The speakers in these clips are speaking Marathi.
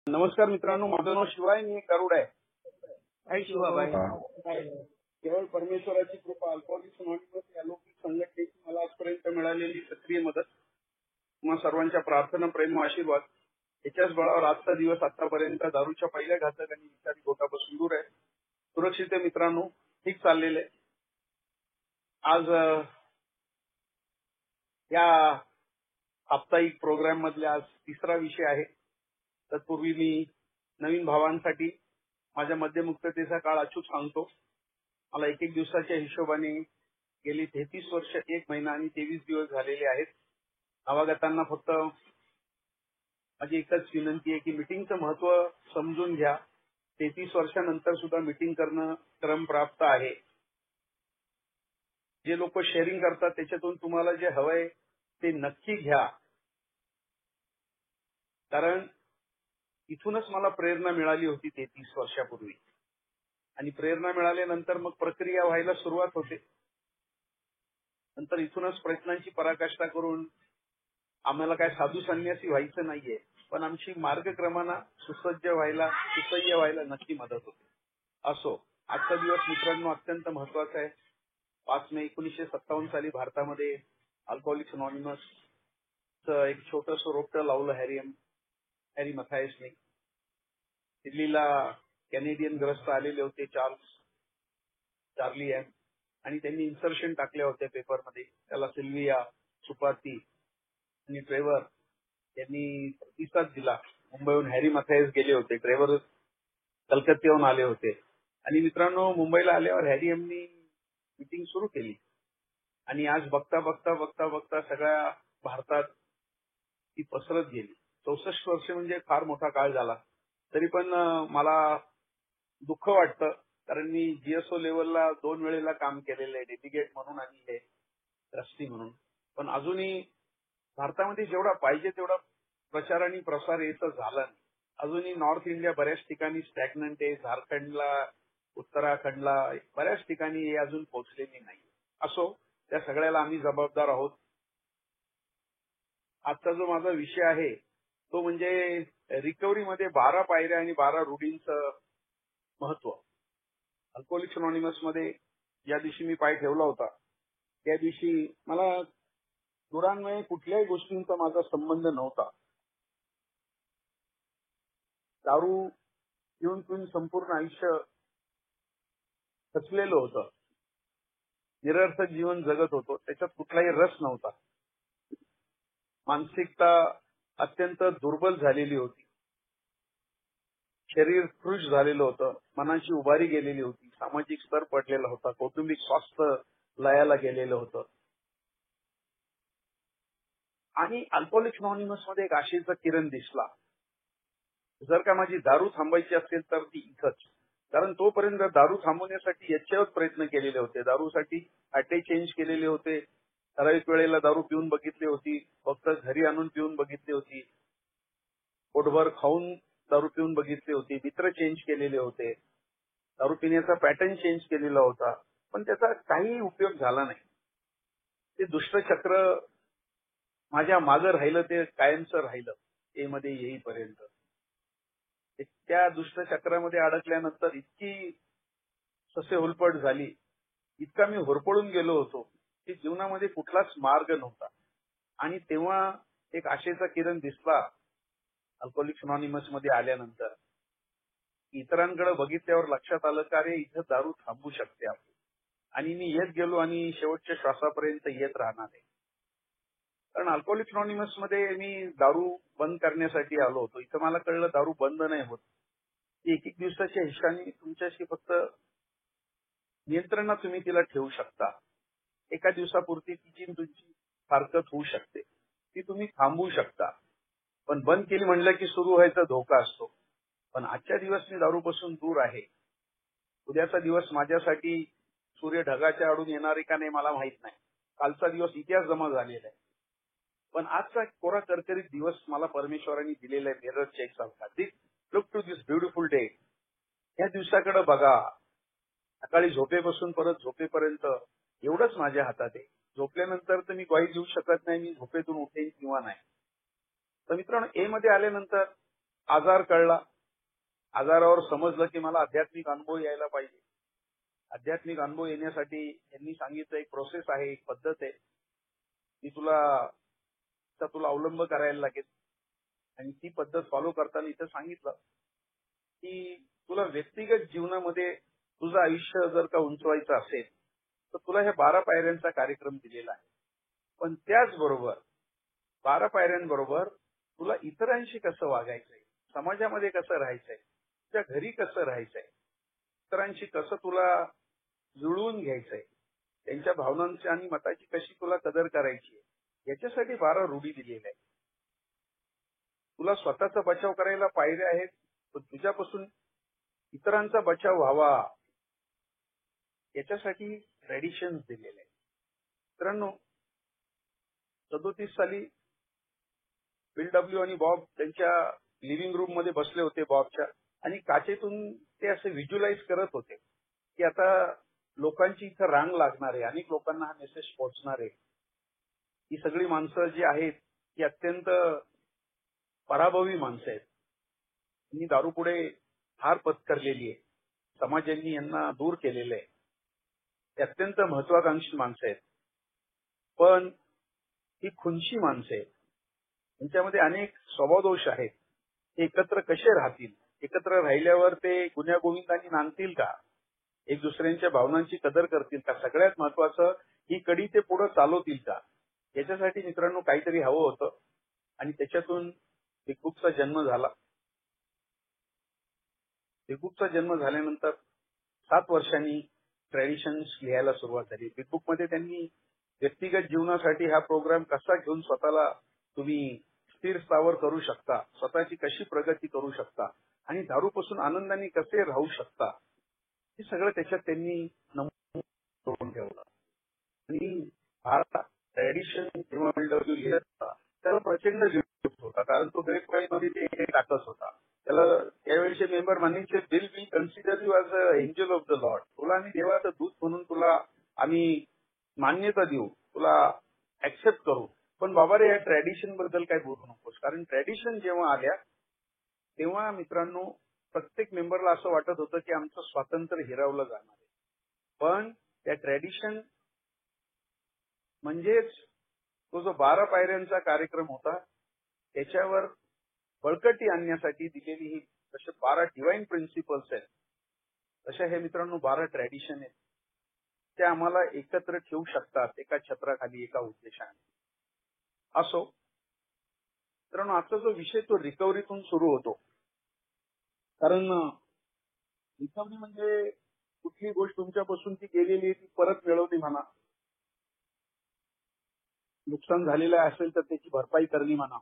नमस्कार मित्रांनो, माझं नाव शिवाय, मी गरुड आहे. काय शिवाबाई? केवळ परमेश्वराची कृपा, अल्कोहोलिक्स अनॉनिमस या अलौकिक संघटनेची मला आजपर्यंत मिळालेली सक्रिय मदत, तुम्हा सर्वांच्या प्रार्थना, प्रेम व आशीर्वाद याच्याच बळावर आजचा दिवस आतापर्यंत दारूच्या पहिल्या घातक आणि विषारी घोटापासून दूर आहे. सुरक्षित आहे मित्रांनो, ठीक चाललेलं आहे. आज या साप्ताहिक प्रोग्राम मधल्या आज तिसरा विषय आहे. तत्पूर्वी मी नवीन भावांसाठी माझ्या मध्यमुक्ततेचा काळ अचूक सांगतो. मला एक दिवसाच्या हिशोबाने गेली 33 वर्ष 1 महिना आणि 23 दिवस झालेले आहेत. नवागतांना फक्त माझी एकच विनंती आहे की मीटिंगचं महत्व समजून घ्या. 33 वर्षानंतर सुद्धा मीटिंग करणं क्रमप्राप्त आहे. जे लोक शेअरिंग करतात त्याच्यातून तुम्हाला जे हवंय ते नक्की घ्या, कारण इथूनच मला प्रेरणा मिळाली होती 33 वर्षापूर्वी आणि प्रेरणा मिळाल्यानंतर मग प्रक्रिया व्हायला सुरुवात होते. नंतर इथूनच प्रयत्नांची पराकाष्ठा करून आम्हाला काय साधू संन्यासी व्हायचं नाहीये, पण आमची मार्गक्रमणा सुसह्य व्हायला नक्की मदत होते. असो, आजचा दिवस मित्रांनो अत्यंत महत्वाचा आहे. 5 मे 1957 साली भारतामध्ये अल्कोहोलिक्स अनॉनिमस एक छोटंसं रोपटं लावलं हॅरी मथायसने. दिल्लीला कॅनेडियन ग्रस्त आलेले होते चार्ली एम, आणि त्यांनी इन्सर्शन टाकल्या होत्या पेपरमध्ये. त्याला सिल्विया, सुपाती आणि ट्रेव्हर यांनी प्रतिसाद दिला. मुंबईहून हॅरी मथायस गेले होते, ट्रेव्हर कलकत्त्याहून आले होते. आणि मित्रांनो, मुंबईला आल्यावर हॅरी एमनी मीटिंग सुरू केली आणि आज बघता सगळ्या भारतात ती पसरत गेली. 64 वर्ष म्हणजे फार मोठा काळ झाला. तरी पण मला दुःख वाटतं, कारण मी जीएसओ लेवलला 2 वेळेला काम केलेलं आहे, डेलिगेट म्हणून आणि हे ट्रस्टी म्हणून. पण अजूनही भारतामध्ये जेवढा पाहिजे तेवढा प्रचार आणि प्रसार याचा झाला नाही. अजूनही नॉर्थ इंडिया बऱ्याच ठिकाणी स्टॅग्नंट आहे. झारखंडला, उत्तराखंडला बऱ्याच ठिकाणी हे अजून पोहोचलेली नाही. असो, त्या सगळ्याला आम्ही जबाबदार आहोत. आजचा जो माझा विषय आहे तो म्हणजे रिकव्हरीमध्ये 12 पायऱ्या आणि 12 रूढींचं महत्व. अल्कोहोलिक्स अनॉनिमस मध्ये ज्या दिवशी मी पाय ठेवला होता त्या दिवशी मला दुरान्वये कुठल्याही गोष्टींचा माझा संबंध नव्हता. दारू पिऊन संपूर्ण आयुष्य खचलेलं होतं. निरर्थक जीवन जगत होतो, त्याच्यात कुठलाही रस नव्हता. मानसिकता अत्यंत दुर्बल झालेली होती. शरीर कृश झालेलं होतं, मनाची उभारी गेलेली होती, सामाजिक स्तर पडलेला होता, कौटुंबिक स्वास्थ्य लयाला गेलेलं होतं. आणि अल्कोहोलिक्स अनॉनिमस मध्ये एक आशेचा किरण दिसला. जर का माझी दारू थांबायची असेल तर ती इथंच. कारण तोपर्यंत दारू थांबवण्यासाठी याच्यावर प्रयत्न केलेले होते. दारूसाठी अटे चेंज केलेले होते. ठराविक वेळेला दारू पिऊन बघितली होती, फक्त घरी आणून पिऊन बघितली होती, पोटभर खाऊन दारू पिऊन बघितली होती, मित्र चेंज केलेले होते, दारू पिण्याचा पॅटर्न चेंज केलेला होता, पण त्याचा काही उपयोग झाला नाही. ते दुष्टचक्र माझ्या मागं राहिलं, ते कायमचं राहिलं ए मध्ये येईपर्यंत. त्या दुष्टचक्रामध्ये अडकल्यानंतर इतकी ससे हुलपट झाली, इतका मी होरपळून गेलो होतो की जीवनामध्ये कुठलाच मार्ग नव्हता. आणि तेव्हा एक आशेचा किरण दिसला अल्कोहोलिक्स अनॉनिमस मध्ये आल्यानंतर. इतरांकडे बघितल्यावर लक्षात आलं का रे, इथं दारू थांबू शकते आपली. आणि मी येत गेलो आणि शेवटच्या श्वासापर्यंत येत राहणार आहे. कारण अल्कोहोलिक्स अनॉनिमस मध्ये मी दारू बंद करण्यासाठी आलो होतो. इथं मला कळलं दारू बंद नाही होत. एक दिवसाच्या हिशाने तुमच्याशी फक्त नियंत्रणात तुम्ही तिला ठेवू शकता. एका दिवसापुरती तिची तुमची फारकत होऊ शकते, ती तुम्ही थांबवू शकता. पण बंद केली म्हणलं की सुरू व्हायचा धोका असतो. पण आजच्या दिवस मी दारूपासून दूर आहे. उद्याचा दिवस माझ्यासाठी सूर्य ढगाच्या आडून येणार आहे का नाही मला माहित नाही. कालचा दिवस इतिहास जमा झालेला आहे. पण आजचा कोरा करकरीत दिवस मला परमेश्वराने दिलेला आहे. मिरर चेक सारखा. Look to this beautiful day. या दिवसाकडे बघा. सकाळी झोपेपासून परत झोपेपर्यंत एवढंच माझ्या हातात आहे. झोपल्यानंतर तर मी ग्वाही देऊ शकत नाही, मी झोपेतून उठेन किंवा नाही. तर मित्रांनो, ए मध्ये आल्यानंतर आजार कळला, आजारावर समजलं की मला आध्यात्मिक अनुभव यायला पाहिजे. आध्यात्मिक अनुभव येण्यासाठी यांनी सांगितलं एक प्रोसेस आहे, एक पद्धत आहे, ती तुला अवलंब करायला लागेल. आणि ती पद्धत फॉलो करताना इथं सांगितलं की तुला व्यक्तिगत जीवनामध्ये तुझं आयुष्य जर का उंचवायचं असेल तर तुला ह्या 12 पायऱ्यांचा कार्यक्रम दिलेला आहे. पण त्याचबरोबर 12 पायऱ्यांबरोबर तुला इतरांशी कसं वागायचंय, समाजामध्ये कसं राहायचंय, तुझ्या घरी कसं राहायचंय, इतरांशी कसं तुला जुळवून घ्यायचंय, त्यांच्या भावनांची आणि मताची कशी तुला कदर करायची आहे, याच्यासाठी 12 रूढी दिलेल्या आहेत. तुला स्वतःचा बचाव करायला पायऱ्या आहेत, पण तुझ्यापासून इतरांचा बचाव व्हावा याच्यासाठी ट्रेडिशन्स दिलेले आहेत. मित्रांनो, 37 साली बिल डब्ल्यू आणि बॉब त्यांच्या लिव्हिंग रूम मध्ये बसले होते बॉबच्या, आणि काचेतून ते असे व्हिज्युअलाइज करत होते की आता लोकांची इथं रांग लागणार आहे, अनेक लोकांना हा मेसेज पोहोचणार आहे. ही सगळी माणसं जी आहेत ती अत्यंत पराभवी माणसं आहेत. त्यांनी दारूपुढे हार पत्करलेली आहे. समाजांनी यांना दूर केलेलं आहे. ते अत्यंत महत्वाकांक्षी माणसं आहेत. पण ही खुनशी माणसं आहेत. त्यांच्यामध्ये अनेक स्वभावदोष आहेत. ते एकत्र कसे राहतील? एकत्र राहिल्यावर ते गुण्यागोविंदांनी नांदतील का? एक दुसऱ्यांच्या भावनांची कदर करतील का? सगळ्यात महत्वाचं, ही कडी ते पुढे चालवतील का? याच्यासाठी मित्रांनो काहीतरी हवं होतं, आणि त्याच्यातून बिगबुकचा जन्म झाला. बिगबुकचा जन्म झाल्यानंतर 7 वर्षांनी ट्रेडिशन्स लिहायला सुरुवात झाली. बिगबुक मध्ये त्यांनी व्यक्तिगत जीवनासाठी हा प्रोग्राम कसा घेऊन स्वतःला तुम्ही स्थिर स्थावर करू शकता, स्वतःची कशी प्रगती करू शकता, आणि दारूपासून आनंदाने कसे राहू शकता, हे सगळं त्याच्यात त्यांनी नमूद करून ठेवलं. आणि हा ट्रेडिशन जेव्हा बिल्डब्ल्यू लिहित होता त्याला प्रचंड विरोध होता, कारण तो ग्रेपवाईनमध्ये ते टाकत होता. त्याला त्यावेळेचे मेंबर म्हणायचे, Bill we consider you as a angel of the lord. तुला आम्ही देवाचं दूत म्हणून तुला आम्ही मान्यता देऊ, तुला ऍक्सेप्ट करू, पण बाबा रे या ट्रॅडिशन बद्दल काय बोलू नकोस. कारण ट्रॅडिशन जेव्हा आल्या तेव्हा मित्रांनो प्रत्येक मेंबरला असं वाटत होतं की आमचं स्वातंत्र्य हिरावलं जाणार आहे. पण त्या ट्रॅडिशन म्हणजेच तो जो 12 पायऱ्यांचा कार्यक्रम होता त्याच्यावर बळकटी आणण्यासाठी दिलेली ही जसे 12 डिवाइन प्रिन्सिपल्स आहेत, तशा हे मित्रांनो 12 ट्रॅडिशन आहेत. ते आम्हाला एकत्र ठेवू शकतात एका छत्राखाली, एका उद्देशाने. असो मित्रांनो, आजचा जो विषय तो रिकव्हरीतून सुरू होतो. कारण रिकव्हरी म्हणजे कुठली गोष्ट तुमच्यापासून ती गेलेली आहे ती परत मिळवणे म्हणा, नुकसान झालेलं असेल तर त्याची भरपाई करणे म्हणा.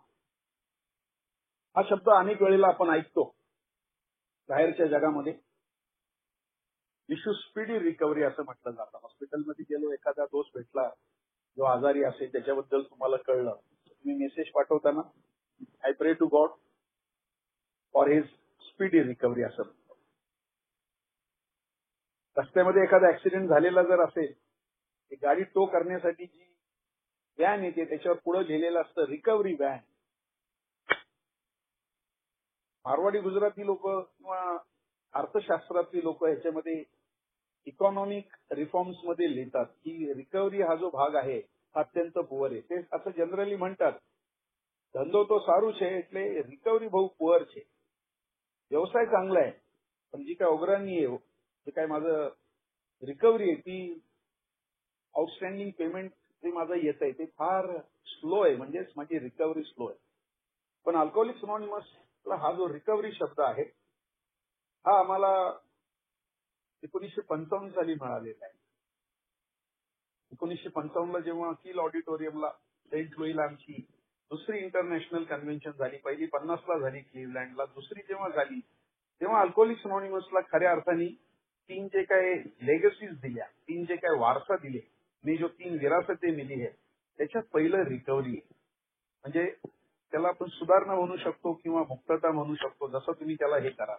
हा शब्द अनेक वेळेला आपण ऐकतो बाहेरच्या जगामध्ये. इश्यू स्पीडी रिकव्हरी असं म्हटलं जातं. हॉस्पिटलमध्ये गेलो, एखादा दोस्त भेटला जो आजारी असेल, त्याच्याबद्दल तुम्हाला कळलं, तुम्ही मेसेज पाठवताना I pray to God for his speedy recovery असं म्हणतो. रस्त्यामध्ये एखादा ऍक्सिडेंट झालेला जर असेल, ती गाडी टो करण्यासाठी जी व्हॅन येते त्याच्यावर पुढे लिहिलेलं असतं रिकव्हरी व्हॅन. मारवाडी गुजराती लोक किंवा अर्थशास्त्रातली लोक ह्याच्यामध्ये इकॉनॉमिक रिफॉर्म्स मध्ये लिहितात की रिकव्हरी हा जो भाग आहे हा अत्यंत पुअर आहे. ते असं जनरली म्हणतात, धंदो तो सारू छे એટલે रिकव्हरी भाऊ पुअर छे. व्यवसाय चांगला आहे पण जी काय अग्रणी आहे, जे काय माझं रिकव्हरी आहे ती आउटस्टँडिंग पेमेंट जे माझं येत आहे ते फार स्लो आहे, म्हणजेच माझी रिकव्हरी स्लो आहे. पण अल्कोहोलिक्स अनॉनिमसला हा जो रिकव्हरी शब्द आहे हा आम्हाला 1955 साली मिळालेला आहे. 1955 ला जेव्हा किल ऑडिटोरियमला सेंट लुईला आमची दुसरी इंटरनॅशनल कन्व्हेन्शन झाली, पहिली 50 ला झाली क्लिव्हलँडला, दुसरी जेव्हा झाली तेव्हा अल्कोहोलिक्स अनॉनिमसला खऱ्या अर्थाने 3 जे काय लेगसीज दिल्या, 3 जे काय वारसा दिले, मी जो 3 विरासते मिली है, त्याच्यात पहिलं रिकव्हरी आहे. म्हणजे त्याला आपण सुधारणा म्हणू शकतो किंवा मुक्तता म्हणू शकतो, जसं तुम्ही त्याला हे करा.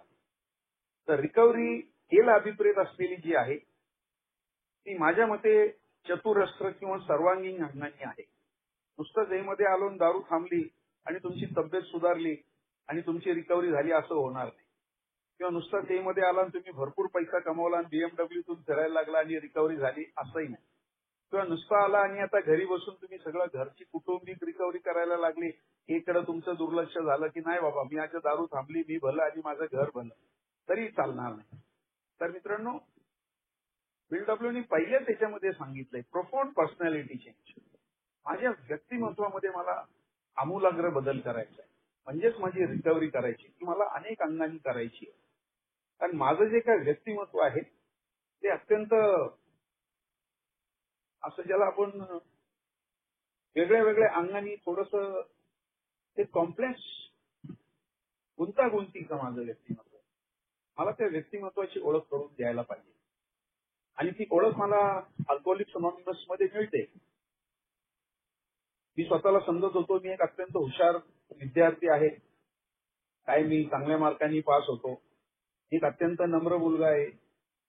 तर रिकव्हरी हेला अभिप्रेत असलेली जी आहे ती माझ्या मते चतुरस्त्र किंवा सर्वांगीण अंगाने आहे. नुसतं जेमध्ये आलो दारू थांबली आणि तुमची तब्येत सुधारली आणि तुमची रिकव्हरी झाली असं होणार नाही. किंवा नुसता ते मध्ये आला आणि तुम्ही भरपूर पैसा कमवला आणि बीएमडब्ल्यूतून फिरायला लागला आणि रिकव्हरी झाली असंही नाही. किंवा नुसता आला आणि आता घरी बसून तुम्ही सगळं घरची कौटुंबिक रिकव्हरी करायला लागली, इकडे तुमचं दुर्लक्ष झालं की नाही बाबा मी आज दारू थांबली, मी भलं आणि माझं घर भलं, तरी चालणार नाही. तर मित्रांनो, बीएमडब्ल्यूनी पहिल्याच त्याच्यामध्ये सांगितलंय प्रोफाउंड पर्सनॅलिटी चेंज. माझ्या व्यक्तिमत्वामध्ये मला आमूलाग्र बदल करायचा आहे, म्हणजेच माझी रिकव्हरी करायची ती मला अनेक अंगांनी करायची आहे. कारण माझं जे काय व्यक्तिमत्व आहे ते अत्यंत असं ज्याला आपण वेगळ्या वेगळ्या अंगांनी थोडस ते कॉम्प्लेक्स गुंतागुंतीचं माझं व्यक्तिमत्व आहे. मला त्या व्यक्तिमत्वाची ओळख करून द्यायला पाहिजे आणि ती ओळख मला अल्कोहोलिक्स अनॉनिमस मध्ये मिळते. मी स्वतःला समजत होतो मी एक अत्यंत हुशार विद्यार्थी आहे, काय मी चांगल्या मार्कांनी पास होतो, एक अत्यंत नम्र मुलगा आहे,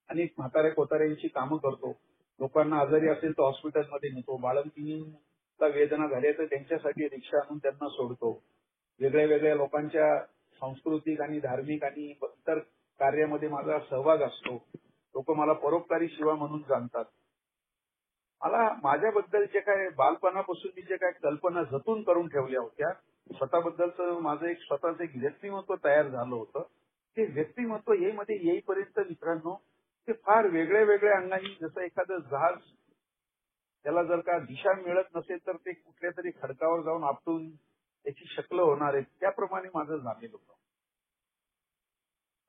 अनेक म्हाताऱ्या कोताऱ्यांची कामं करतो, लोकांना आजारी असेल तर हॉस्पिटलमध्ये नेतो, बाळंतिणीला वेदना झाल्या तर त्यांच्यासाठी रिक्षा आणून त्यांना सोडतो, वेगळ्या वेगळ्या लोकांच्या सांस्कृतिक आणि धार्मिक आणि इतर कार्यामध्ये माझा सहभाग असतो. लोक मला परोपकारी शिवा म्हणून जाणतात. मला माझ्याबद्दल जे काय बालपणापासून मी जे काय कल्पना जतून करून ठेवल्या होत्या, स्वतःबद्दलचं माझं एक स्वतःचं एक व्यक्तिमत्व तयार झालं होतं. ते व्यक्तिमत्व हे मध्ये येईपर्यंत मित्रांनो ते फार वेगळ्या वेगळ्या अंगाने, जसं एखादं जहाज त्याला जर का दिशा मिळत नसेल तर ते कुठल्या तरी खडकावर जाऊन आपटून त्याची शक्ल होणार आहे, त्याप्रमाणे माझं झालेलं होतं.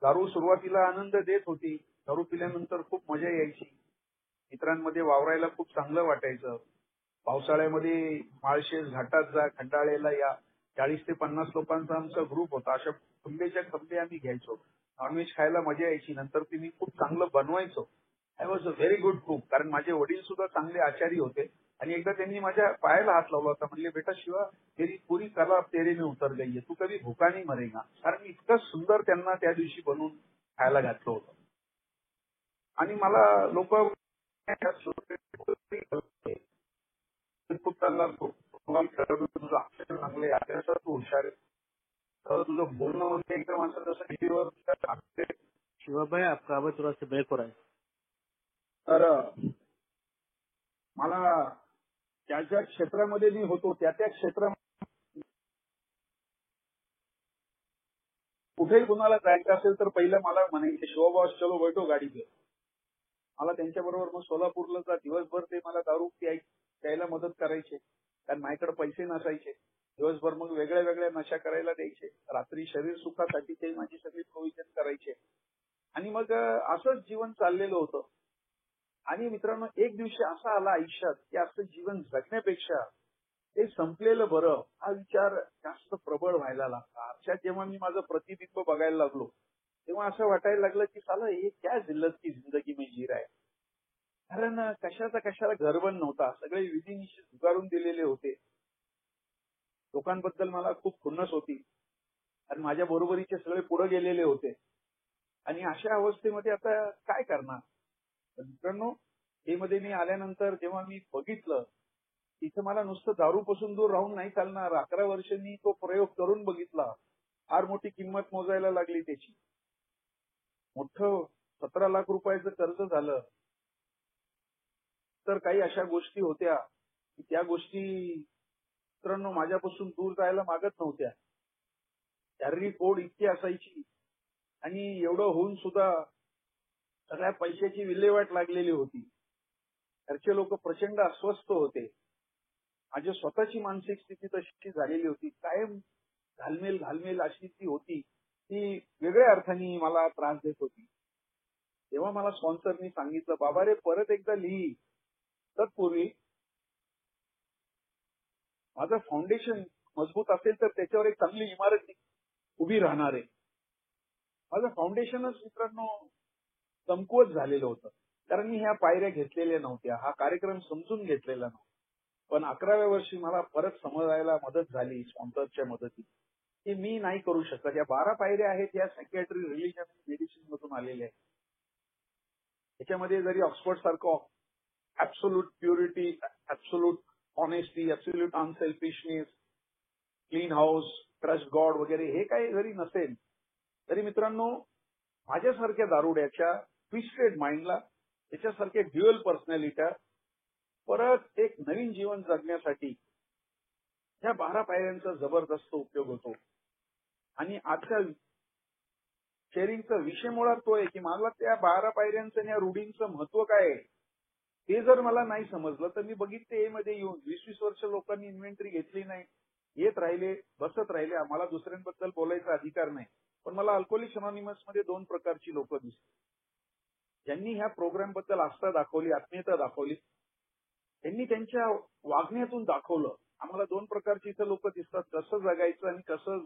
दारू सुरुवातीला आनंद देत होती, दारू पिल्यानंतर खूप मजा यायची, मित्रांमध्ये वावरायला खूप चांगलं वाटायचं. पावसाळ्यामध्ये माळशेज घाटात जा, खंडाळेला या, 40 ते 50 लोकांचा आमचा ग्रुप होता. अशा खंबेच्या खंबे आम्ही घ्यायचो. नॉनव्हेज खायला मजा यायची. नंतर ती मी खूप चांगलं बनवायचो. I was a very good cook. कारण माझे वडील सुद्धा चांगले आचारी होते आणि एकदा त्यांनी माझ्या पायाला हात लावला होता. म्हणले, बेटा शिवा, तेरी पुरी कला तेरे में उतर गई है, तू कधी भुका नहीं मरेगा. कारण इतकं सुंदर त्यांना त्या दिवशी बनवून खायला घातलं होतं. आणि मला लोक खूप चांगला तुझं अक्षर चांगले, अभ्यासात तू हुशार आहे, तुझं बोलणं म्हणजे एकदम असं जसं टीव्हीवर. शिवा भाई, आपका आवाज थोड़ा सा ब्रेक हो रहा है. तर मला ज्या ज्या क्षेत्रामध्ये मी होतो त्या त्या क्षेत्रामध्ये कुठेही कुणाला जायचं असेल तर पहिलं मला म्हणायचे, शिवबॉस चलो बैठो गाडी पे. मला त्यांच्याबरोबर मग सोलापूरला जा, दिवसभर ते मला दारू प्यायला मदत करायचे, कारण माझ्याकडे पैसे नसायचे. दिवसभर मग वेगळ्या वेगळ्या नशा करायला द्यायचे, रात्री शरीर सुखासाठी ते माझी सगळी प्रोव्हिजन करायचे. आणि मग असंच जीवन चाललेलं होतं. आणि मित्रांनो, एक दिवशी असा आला आयुष्यात की असं जीवन जगण्यापेक्षा ते संपलेलं बरं हा विचार जास्त प्रबळ व्हायला लागला. आरशात जेव्हा मी माझं प्रतिबिंब बघायला लागलो तेव्हा असं वाटायला लागलं की साला हे क्या जिल्लत की जिंदगी में जी रहा है. कारण कशाचा कशाला घरबंद नव्हता, सगळे विधिनिषेध झुगारून दिलेले होते. लोकांबद्दल मला खूप खुन्नस होती आणि माझ्या बरोबरीचे सगळे पुढे गेलेले होते. आणि अशा अवस्थेमध्ये आता काय करणार. मित्रांनो, हे मध्ये मी आल्यानंतर जेव्हा मी बघितलं तिथं मला नुसतं दारूपासून दूर राहून नाही चालणार. 11 वर्ष मी तो प्रयोग करून बघितला. फार मोठी किंमत मोजायला लागली त्याची. मोठं 17 लाख रुपयाचं कर्ज झालं. तर काही अशा गोष्टी होत्या की त्या गोष्टी मित्रांनो माझ्यापासून दूर जायला मागत नव्हत्या. शारीरिक ओढ इतकी असायची आणि एवढं होऊन सुद्धा सगळ्या पैशाची विल्हेवाट लागलेली होती. घरचे लोक प्रचंड अस्वस्थ होते. माझी स्वतःची मानसिक स्थिती तशी झालेली होती. कायम घालमेल अशी ती होती, ती वेगळ्या अर्थाने मला त्रास देत होती. तेव्हा मला स्पॉन्सरनी सांगितलं, बाबा रे परत एकदा लिही. तत्पूर्वी माझं फाउंडेशन मजबूत असेल तर त्याच्यावर एक चांगली इमारत उभी राहणार आहे. माझं फाउंडेशनच मित्रांनो कमकुवत झालेलं होतं. कारण मी ह्या पायऱ्या घेतलेल्या नव्हत्या, हा कार्यक्रम समजून घेतलेला नव्हता. पण 11व्या वर्षी मला परत समजायला मदत झाली स्पॉन्सरच्या मदतीने की मी नाही करू शकत. या 12 पायऱ्या आहेत या सायकॅट्री, रिलिजन, मेडिसिन मधून आलेल्या आहेत. त्याच्यामध्ये जरी ऑक्सफर्ड सारखं absolute purity, absolute honesty, absolute unselfishness, clean house, trust God वगैरे हे काही जरी नसेल तरी मित्रांनो माझ्यासारख्या दारुड्याच्या ट्विस्टेड माइंडला त्याच्यासारख्या ड्युअल पर्सनॅलिटी परत एक नवीन जीवन जगण्यासाठी या 12 पायऱ्यांचा जबरदस्त उपयोग होतो. आणि आजच्या शेअरिंगचा विषय मुळात तो आहे की मला त्या 12 पायऱ्यांचं आणि या रूढींचं महत्व काय आहे ते जर मला नाही समजलं तर मी बघितले मध्ये येऊन 20-20 वर्ष लोकांनी इन्व्हेंटरी घेतली नाही, येत राहिले, बसत राहिले. आम्हाला दुसऱ्यांबद्दल बोलायचा अधिकार नाही. पण मला अल्कोहोलिक्स अनॉनिमस मध्ये 2 प्रकारची लोक दिसली. ज्यांनी ह्या प्रोग्राम बद्दल आस्था दाखवली, आत्मीयता दाखवली, त्यांनी त्यांच्या वागण्यातून दाखवलं. आम्हाला 2 प्रकारची इथं लोक दिसतात, कसं जगायचं आणि कसं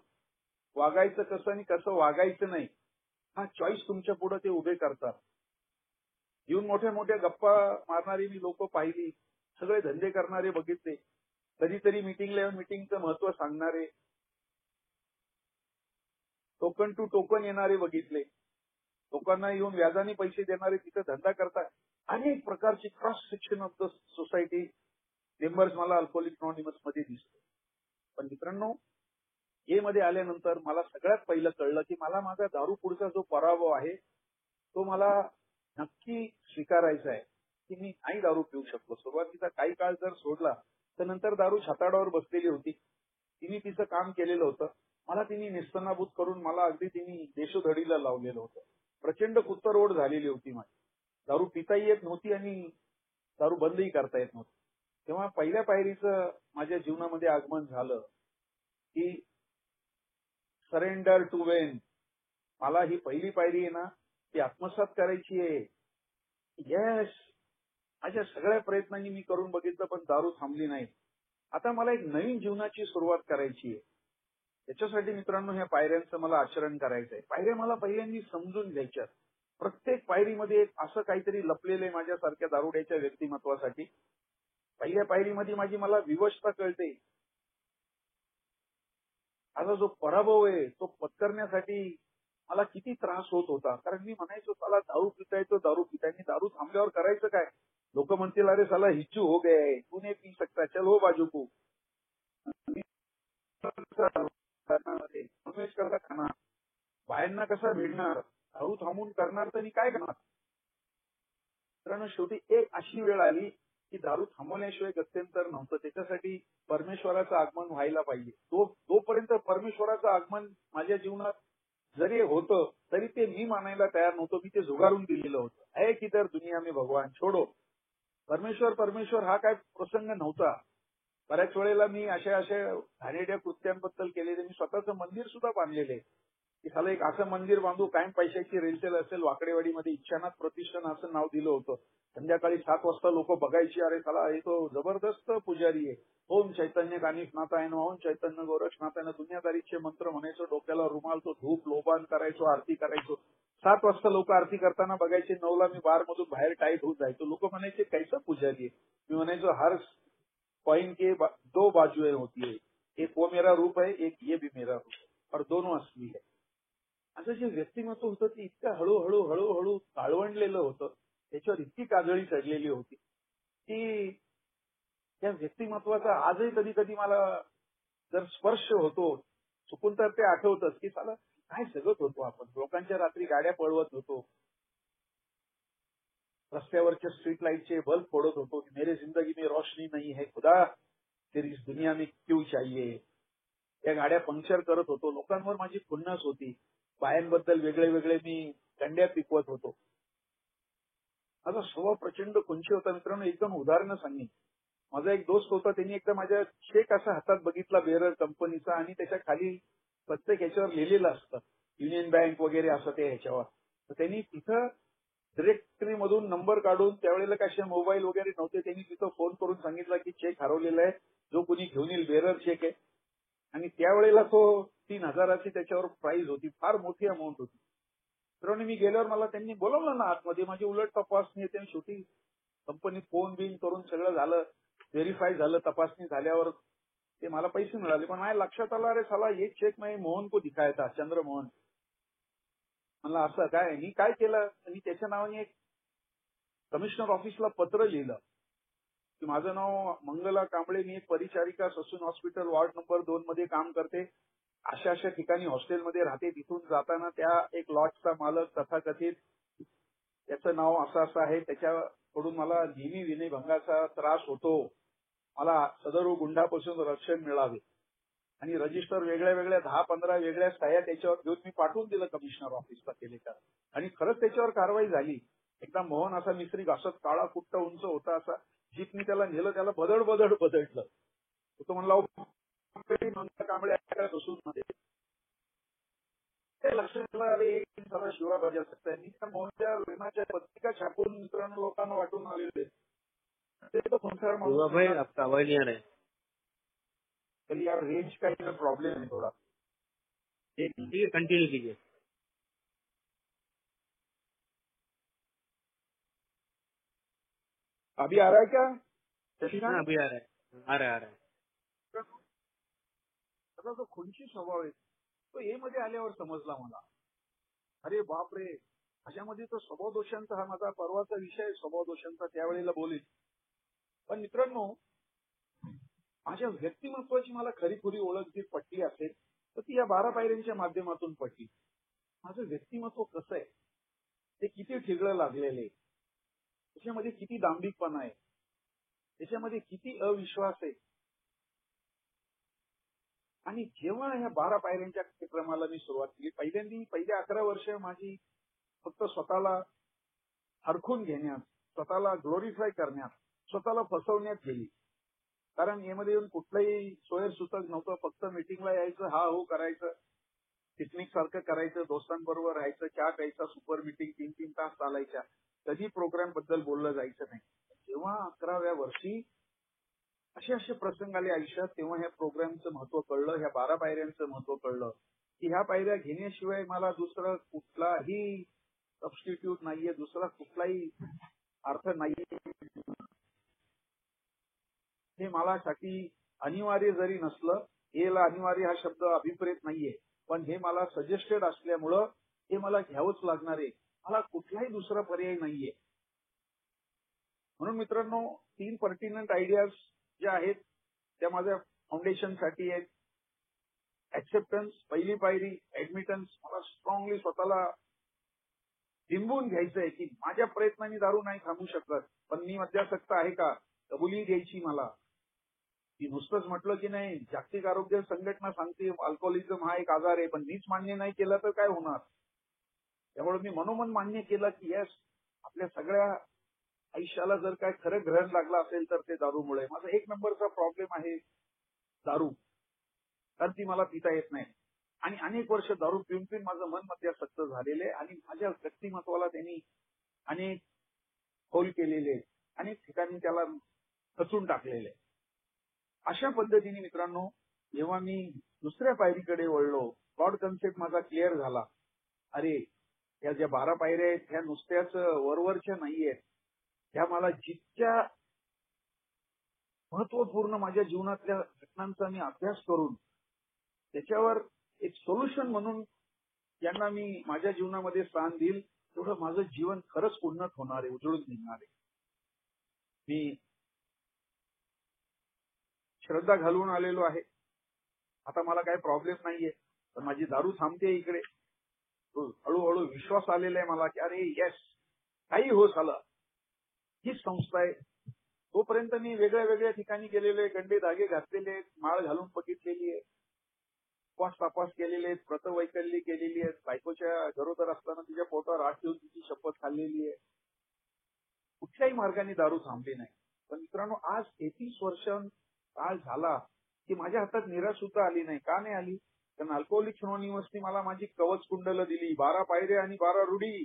वागायचं, कसं आणि कसं वागायचं नाही हा चॉईस तुमच्या पुढे ते उभे करतात. येऊन मोठ्या मोठ्या गप्पा मारणारी मी लोक पाहिली, सगळे धंदे करणारे बघितले, कधीतरी मिटिंगला येऊन मिटिंगचं महत्व सांगणारे, टोकन टू टोकन येणारे बघितले, लोकांना येऊन व्याजाने पैसे देणारे तिथे धंदा करतात. अनेक प्रकारची cross section of the society members मला अल्कोहोलिक्स अनॉनिमस मध्ये दिसतो. पण मित्रांनो ए मध्ये आल्यानंतर मला सगळ्यात पहिलं कळलं की मला माझा दारू पुढचा जो पराभव आहे तो मला नक्की स्वीकारायचा आहे की मी नाही दारू पिऊ शकलो. सुरुवातीचा काही काळ जर सोडला तर नंतर दारू छाताडावर बसलेली होती. तिने तिचं काम केलेलं होतं. मला तिने निस्तनाभूत करून मला अगदी तिने देशोधडीला लावलेलं होतं. प्रचंड कुत्तरोड झालेली होती माझी. दारू पिताही येत नव्हती आणि दारू बंदही करता येत नव्हती. तेव्हा पहिल्या पायरीचं माझ्या जीवनामध्ये आगमन झालं की सरेंडर टू वेन. मला ही पहिली पायरी आहे ना ती आत्मसात करायची आहे. येस, माझ्या सगळ्या प्रयत्नांनी मी करून बघितलं पण दारू थांबली नाही. आता मला एक नवीन जीवनाची सुरुवात करायची आहे. त्याच्यासाठी मित्रांनो ह्या पायऱ्यांचं मला आचरण करायचं आहे. पायऱ्या मला पहिल्यांदा समजून घ्यायच्या. प्रत्येक पायरीमध्ये असं काहीतरी लपलेलं आहे माझ्यासारख्या दारुड्याच्या व्यक्तिमत्वासाठी. पहिल्या पायरीमध्ये माझी मला विवशता कळते. माझा जो पराभव आहे तो पत्करण्यासाठी मला किती त्रास होत होता. कारण मी म्हणायचो साला दारू पिता येतो, दारू पिता. आणि दारू थांबल्यावर करायचं काय? लोक म्हणतील अरे साला हिच्चू हो गया है, तू नाही पी सकता, चल हो बाजू को. करता खाणार, बायांना कसा भिडणार, दारू थांबून करणार तर मी काय करणार. मित्रांनो शेवटी एक अशी वेळ आली की दारू थांबवण्याशिवाय गत्यंतर नव्हतं. त्याच्यासाठी परमेश्वराचं आगमन व्हायला पाहिजे. तोपर्यंत परमेश्वराचं आगमन माझ्या जीवनात जरी होतं तरी ते मी मानायला तयार नव्हतो. मी ते झुगारून दिलेलं होतं. है किधर दुनिया में भगवान छोडो. परमेश्वर हा काय प्रसंग नव्हता. बऱ्याच वेळेला मी अशा घाणेरड्या कृत्यांबद्दल केलेले. मी स्वतःचं मंदिर सुद्धा बांधलेले की साला एक असं मंदिर बांधू, कायम पैशाची रेलचेल असेल. वाकडेवाडीमध्ये इच्छानाथ प्रतिष्ठान असं नाव दिलं होतं. संध्याकाळी 7 वाजता लोक बघायची, अरे साला हे तो जबरदस्त पुजारी आहे. ओम चैतन्य कानिफनाथाय नमः, ओम चैतन्य गोरक्षनाथाय नमः. दुनियादारीचे मंत्र म्हणायचो, डोक्याला रुमाल, तो धूप लोबान करायचो, आरती करायचो. 7 वाजता लोक आरती करताना बघायचे. 9ला मी बार मधून बाहेर टाईट होत जायचो. लोक म्हणायचे कैसा पुजारी आहे. मी म्हणायचो हर कॉइन के 2 बाजुएं होती है, एक वो मेरा रूप है, एक ये भी मेरा रूप है, और दोनों असली है. असं जे व्यक्तिमत्व होतं ते इतकं हळूहळू काळवंडलेलं होतं. त्याच्यावर इतकी काजळी चढलेली होती की त्या व्यक्तिमत्वाचा आजही कधी कधी मला जर स्पर्श होतो चुकून तर ते आठवतच की साला काय जगत होतो आपण. लोकांच्या रात्री गाड्या पळवत होतो, रस्त्यावरच्या स्ट्रीट लाईटचे बल्ब फोडत होतो. मेरे जिंदगी में रोशनी नहीं है खुदा, तेरी इस दुनिया में क्यों चाहिए. या गाड्या पंक्चर करत होतो. लोकांवर माझी खुन्नस होती. बायांबद्दल वेगळे वेगळे मी कंड्या पिकवत होतो. माझा स्वभाव प्रचंड कुंची होता. मित्रांनो एकदम उदाहरण सांगेन. माझा एक दोस्त होता, त्यांनी एकदा माझ्या चेक असा हातात बघितला बेरर कंपनीचा आणि त्याच्या खाली प्रत्येक ह्याच्यावर लिहिलेलं असतं युनियन बँक वगैरे असं ते ह्याच्यावर. तर त्यांनी तिथं डिरेक्टरी मधून नंबर काढून, त्यावेळेला कसे मोबाईल वगैरे नव्हते, त्यांनी तिथं फोन करून सांगितलं की चेक हरवलेला आहे, जो कोणी घेऊन येईल बेरर चेक आहे. आणि त्यावेळेला तो 3,000ची त्याच्यावर प्राइस होती. फार मोठी अमाऊंट होती. तर मी गेल्यावर मला त्यांनी बोलवलं ना आतमध्ये. माझी उलट तपासणी येते. शेवटी कंपनीत फोन बिन करून सगळं झालं, व्हेरीफाय झालं. तपासणी झाल्यावर ते मला पैसे मिळाले. पण माझ्या लक्षात आलं अरे साला एक चेक मैं मोहन को दिखाया था, चंद्रमोहन. मला असं काय, मी काय केलं, मी त्याच्या नावाने एक कमिशनर ऑफिसला पत्र लिहिलं की माझं नाव मंगला कांबळे, मी एक परिचारिका ससून हॉस्पिटल वॉर्ड नंबर 2 मध्ये काम करते अशा अशा ठिकाणी हॉस्टेलमध्ये राहते, तिथून जाताना त्या एक लॉजचा मालक तथाकथित त्याचं नाव असं असं आहे, त्याच्याकडून मला नेहमी विनयभंगाचा त्रास होतो, मला सदर गुंडापासून रक्षण मिळावे आणि रजिस्टर वेगळ्या वेगळ्या 10-15 वेगळ्या सह्या त्याच्यावर घेऊन मी पाठवून दिलं कमिशनर ऑफिसला केलेकर आणि खरंच त्याच्यावर कारवाई झाली. एकदा मोहन असा मिस्त्री घासत काळा कुट्ट उंच होता, असा जीपनी त्याला नेलं, त्याला बदडलं. तो म्हणला कांबळे बसून मध्ये लक्षात शिवा बजा सकता है. त्या मोहनच्या लग्नाच्या पत्रिका छापून मित्रांनो लोकांना वाटून आलेले ते तो शिवा भाई आपका आवाज नहीं आ रहा है. तरी यार रेंज का इधर प्रॉब्लम है थोड़ा. ठीक है, कंटिन्यू कीजिए. अभी आ रहा है क्या? हाँ, अभी आ रहा है. त्याचा जो खुनशी स्वभाव आहे तो ए मध्ये आल्यावर समजला मला. अरे बापरे, अशामध्ये तो स्वभाव दोषांचा हा माझा परवाचा विषय आहे, स्वभाव दोषांचा, त्यावेळेला बोलीन. पण मित्रांनो, माझ्या व्यक्तिमत्वाची मला खरीखुरी ओळख जी पटली असेल तर ती या 12 पायऱ्यांच्या माध्यमातून पटली. माझं व्यक्तिमत्व कसं आहे, ते किती ठिगळं लागलेलं आहे, त्याच्यामध्ये किती दांभिकपणा आहे, त्याच्यामध्ये किती अविश्वास आहे. आणि जेव्हा ह्या 12 पायऱ्यांच्या कार्यक्रमाला मी सुरुवात केली, पहिली 11 वर्ष माझी फक्त स्वतःला हरखून घेण्यात, स्वतःला ग्लोरीफाय करण्यात, स्वतःला फसवण्यात गेली. कारण यामध्ये येऊन कुठलंही सोयरसूचक नव्हतं. फक्त मीटिंगला यायचं, हा हो करायचं, पिकनिक सारखं करायचं, दोस्तांबरोबर राहायचं, चहा प्यायचा, सुपर मीटिंग 3-3 तास चालायच्या, कधी प्रोग्राम बद्दल बोललं जायचं नाही. जेव्हा 11व्या वर्षी असे प्रसंग आले आयुष्यात, तेव्हा ह्या प्रोग्रामचं महत्व कळलं, ह्या 12 पायऱ्यांचं महत्व कळलं की ह्या पायऱ्या घेण्याशिवाय मला दुसरं कुठलाही सबस्टिट्यूट नाहीये, दुसरा कुठलाही अर्थ नाहीये. हे मलासाठी अनिवार्य जरी नसलं, हेला अनिवार्य हा शब्द अभिप्रेत नाहीये, पण हे मला सजेस्टेड असल्यामुळं हे मला घ्यावंच लागणार आहे. मला कुठलाही दुसरा पर्याय नाहीये. म्हणून मित्रांनो, 3 पर्टिनंट आयडियाज ज्या आहेत त्या माझ्या फाउंडेशनसाठी आहेत. ऍक्सेप्टन्स पहिली पायरी, ऍडमिटन्स. मला स्ट्रॉंगली स्वतःला बिंबवून घ्यायचंय की माझ्या प्रयत्नांनी दारू नाही थांबू शकत, पण मी मद्यासक्त आहे का, कबुली द्यायची मला. की नुसतंच म्हटलं की नाही, जागतिक आरोग्य संघटना सांगते अल्कोहोलिझम हा एक आजार आहे, पण मीच मान्य नाही केलं तर काय होणार. त्यामुळे मी मनोमन मान्य केलं की येस, आपल्या सगळ्या आयुष्याला जर काय खरं ग्रहण लागलं असेल तर ते दारूमुळे. माझा 1 नंबरचा प्रॉब्लेम आहे दारू, कारण ती मला पिता येत नाही आणि अनेक वर्ष दारू पिऊन पिऊन माझं मन मद्यासक्त झालेलं आहे आणि माझ्या व्यक्तिमत्वाला त्यांनी अनेक होल केलेले, अनेक ठिकाणी त्याला खचून टाकलेले. अशा पद्धतीने मित्रांनो, जेव्हा मी दुसऱ्या पायरीकडे वळलो, गॉड कन्सेप्ट माझा क्लिअर झाला. अरे, या ज्या 12 पायऱ्या आहेत ह्या नुसत्याच वरवरच्या नाहीयेत, ह्या मला जितक्या महत्वपूर्ण माझ्या जीवनातल्या घटनांचा मी अभ्यास करून त्याच्यावर एक सोल्युशन म्हणून यांना मी माझ्या जीवनामध्ये स्थान देईल, तेवढं माझं जीवन खरंच उन्नत होणार आहे, उजळून निघणार आहे. मी श्रद्धा घालून आलेलो आहे. आता मला काही प्रॉब्लेम नाहीये, पण माझी दारू थांबते इकडे. हळूहळू विश्वास आलेला आहे मला की अरे येस, काही हो झालं, हीच संस्था आहे. तोपर्यंत मी वेगळ्या वेगळ्या ठिकाणी गेलेलो आहे, गंडे धागे घातलेले आहेत, माळ घालून बघितलेली आहे, उपवास तापास केलेले आहेत, व्रतवैकल्य केलेली आहेत, बायकोच्या गरोदर असताना तिच्या पोटावर हात ठेवून तिची शपथ खाल्लेली आहे. कुठल्याही मार्गाने दारू थांबली नाही. पण मित्रांनो, आज 33 वर्ष काळ झाला की माझ्या हातात निराश सुद्धा आली नाही. का नाही आली? कारण अल्कोहोलिक्स अनोनिमसने मला माझी कवच कुंडलं दिली, 12 पायऱ्या आणि 12 रूढी.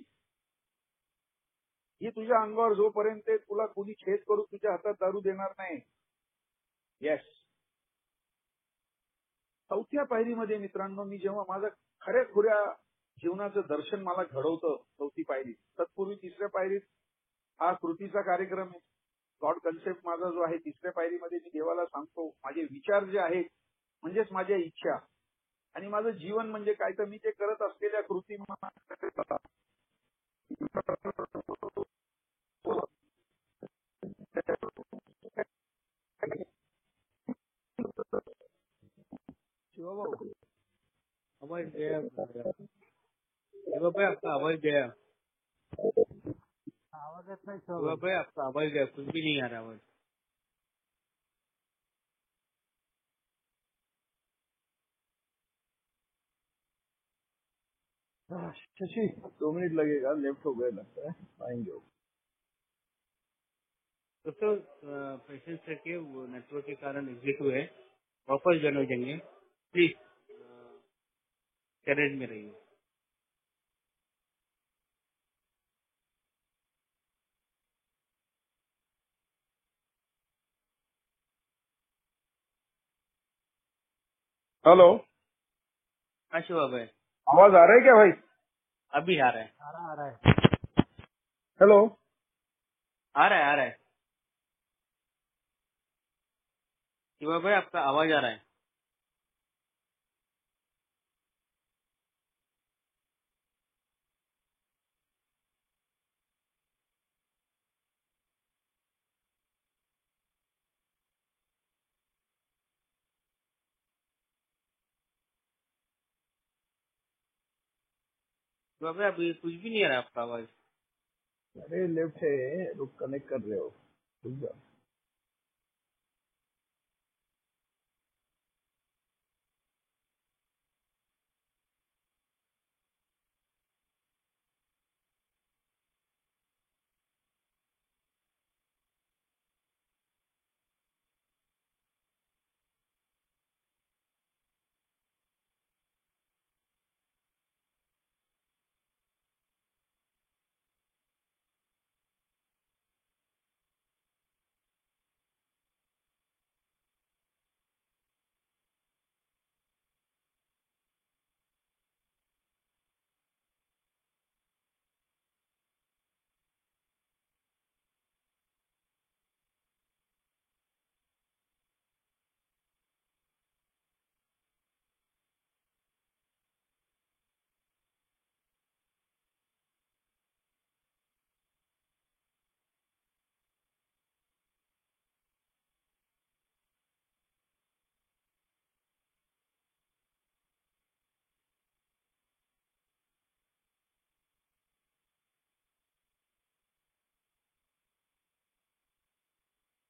ही तुझ्या अंगावर जोपर्यंत तुला कुणी छेद करू तुझ्या हातात दारू देणार नाही. येस. 4थ्या पायरीमध्ये मित्रांनो, मी जेव्हा माझं खऱ्या खुऱ्या जीवनाचं दर्शन मला घडवतं, 4थी पायरी. तत्पूर्वी 3ऱ्या पायरीत हा कृतीचा कार्यक्रम आहे. गॉड कन्सेप्ट माझा जो आहे 3ऱ्या पायरीमध्ये मी देवाला सांगतो माझे विचार जे आहेत म्हणजेच माझ्या इच्छा आणि माझं जीवन म्हणजे काय, तर मी ते करत असलेल्या कृती शिवभाऊ, आवाज गया शिवा भाई, आपका आवाज गया। आवाज येत नाही शिवा भाई, आपका आवाज गया, कुछ भी नहीं आ रहा आवाज। शशि 2 मिनट लगेगा, लेफ्ट हो गए लगता है, आएंगे वो। तो पेशेंस रखिए, वो नेटवर्क के कारण एग्जिट हुए, वापस ज्वाइन हो जाएंगे। प्लीज कैरेज में रहिए। हेलो, हाँ शिवा भाई, आवाज आ रहा है क्या भाई? अभी आ रहा है, आ रहा है। हेलो, आ रहा है, आ रहा है। शिवा भाई, आपका आवाज आ रहा है। शिवा भाई, अभी कुछ भी नहीं आ रहा है आपका आवाज। अरे लेफ्ट है, रुक कनेक्ट कर रहे हो, रुक जाओ।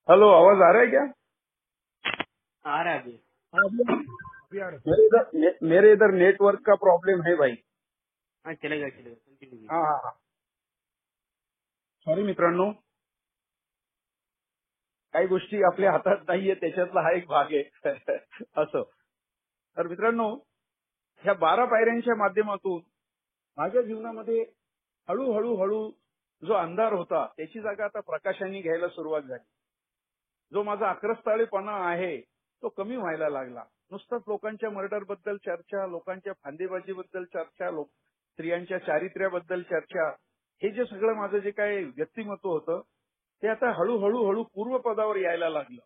हेलो, आवाज आ रहा है क्या? आ रहा है अभी। अभी आ रहा है। मेरे इधर नेटवर्क का प्रॉब्लेम है भाई। हाँ, चलेगा चलेगा, कंटिन्यू कीजिए। हाँ हाँ हाँ, सॉरी मित्रांनो, काही गोष्टी आपल्या हातात नाहीये, त्याच्यातला हा एक भाग आहे. असं तर मित्रांनो, ह्या 12 पायऱ्यांच्या माध्यमातून माझ्या जीवनामध्ये हळूहळू हळू जो अंधार होता त्याची जागा आता प्रकाशाने घ्यायला सुरुवात झाली. जो माझा आक्रस्ताळेपणा आहे तो कमी व्हायला लागला. नुसतंच लोकांच्या मर्डर बद्दल चर्चा, लोकांच्या फांदेबाजीबद्दल चर्चा, स्त्रियांच्या चारित्र्याबद्दल चर्चा, हे जे सगळं माझं जे काही व्यक्तिमत्व होतं ते आता हळूहळू हळू पूर्वपदावर यायला लागलं.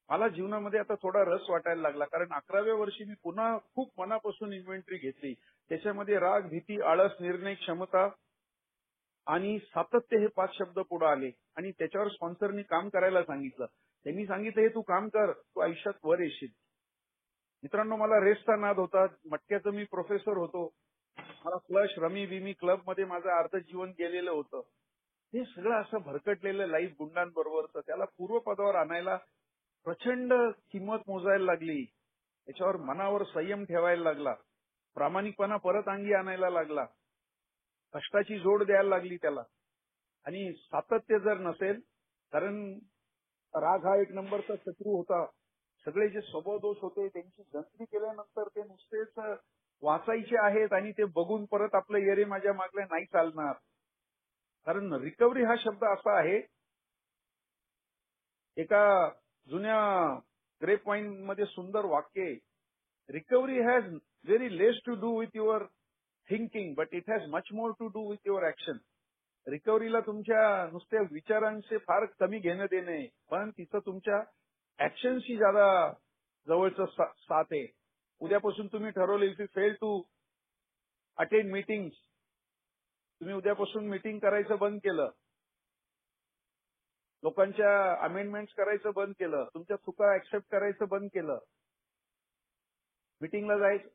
मला जीवनामध्ये आता थोडा रस वाटायला लागला, कारण 11व्या वर्षी मी पुन्हा खूप मनापासून इन्व्हेंटरी घेतली. त्याच्यामध्ये राग, भीती, आळस, निर्णय क्षमता आणि सातत्य हे 5 शब्द पुढे आले आणि त्याच्यावर स्पॉन्सरनी काम करायला सांगितलं. त्यांनी सांगितलं, हे तू काम कर, तू आयुष्यात वर येशील. मित्रांनो, मला रेसचा नाद होता. मटक्याचं मी प्रोफेसर होतो. मला फ्लश, रमी बिमी क्लब मध्ये माझं अर्ध जीवन गेलेलं होतं. हे सगळं असं भरकटलेलं लाईफ गुंडांबरोबरचं, त्याला पूर्वपदावर आणायला प्रचंड किंमत मोजायला लागली. त्याच्यावर मनावर संयम ठेवायला लागला. प्रामाणिकपणा परत अंगी आणायला लागला. कष्टाची जोड द्यायला लागली त्याला. आणि सातत्य जर नसेल, कारण राग हा एक नंबरचा शत्रू होता. सगळे जे स्वभाव दोष होते त्यांची जंत्री केल्यानंतर ते नुसतेच वाचायचे आहेत आणि ते बघून परत आपलं येरे माझ्या मागले नाही चालणार. कारण रिकव्हरी हा शब्द असा आहे, एका जुन्या ग्रेप वाईन मध्ये सुंदर वाक्य आहे, recovery has very less to do with your thinking but it has much more to do with your action. रिकव्हरीला तुमच्या नुसत्या विचारांचे फार कमी घेणं देणं आहे, पण तिचं तुमच्या ऍक्शनशी ज्यादा जवळचं साथ आहे. उद्यापासून तुम्ही ठरवलं, if you fail to attend meetings, तुम्ही उद्यापासून मीटिंग करायचं बंद केलं, लोकांच्या अमेंडमेंट्स करायचं बंद केलं, तुमच्या चुका ऍक्सेप्ट करायचं बंद केलं, मिटिंगला जायचं,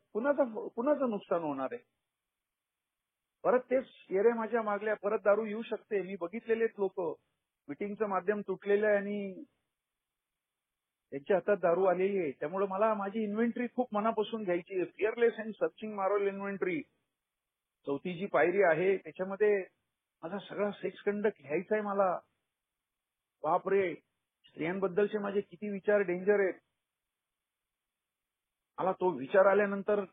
कुणाचं नुकसान होणार आहे. परत तेच शेरे माझ्या मागल्या, परत दारू येऊ शकते. मी बघितलेलेच लोक, मिटिंगचं माध्यम तुटलेलं आहे आणि त्यांच्या हातात दारू आलेली आहे. त्यामुळे मला माझी इन्व्हेंटरी खूप मनापासून घ्यायची आहे. Fearless and searching moral inventory. 4थी जी पायरी आहे त्याच्यामध्ये माझा सगळा सेक्स कंडक्ट लिहायचा आहे मला. बापरे, स्त्रियांबद्दलचे माझे किती विचार डेंजर आहेत. मला तो विचार आल्यानंतर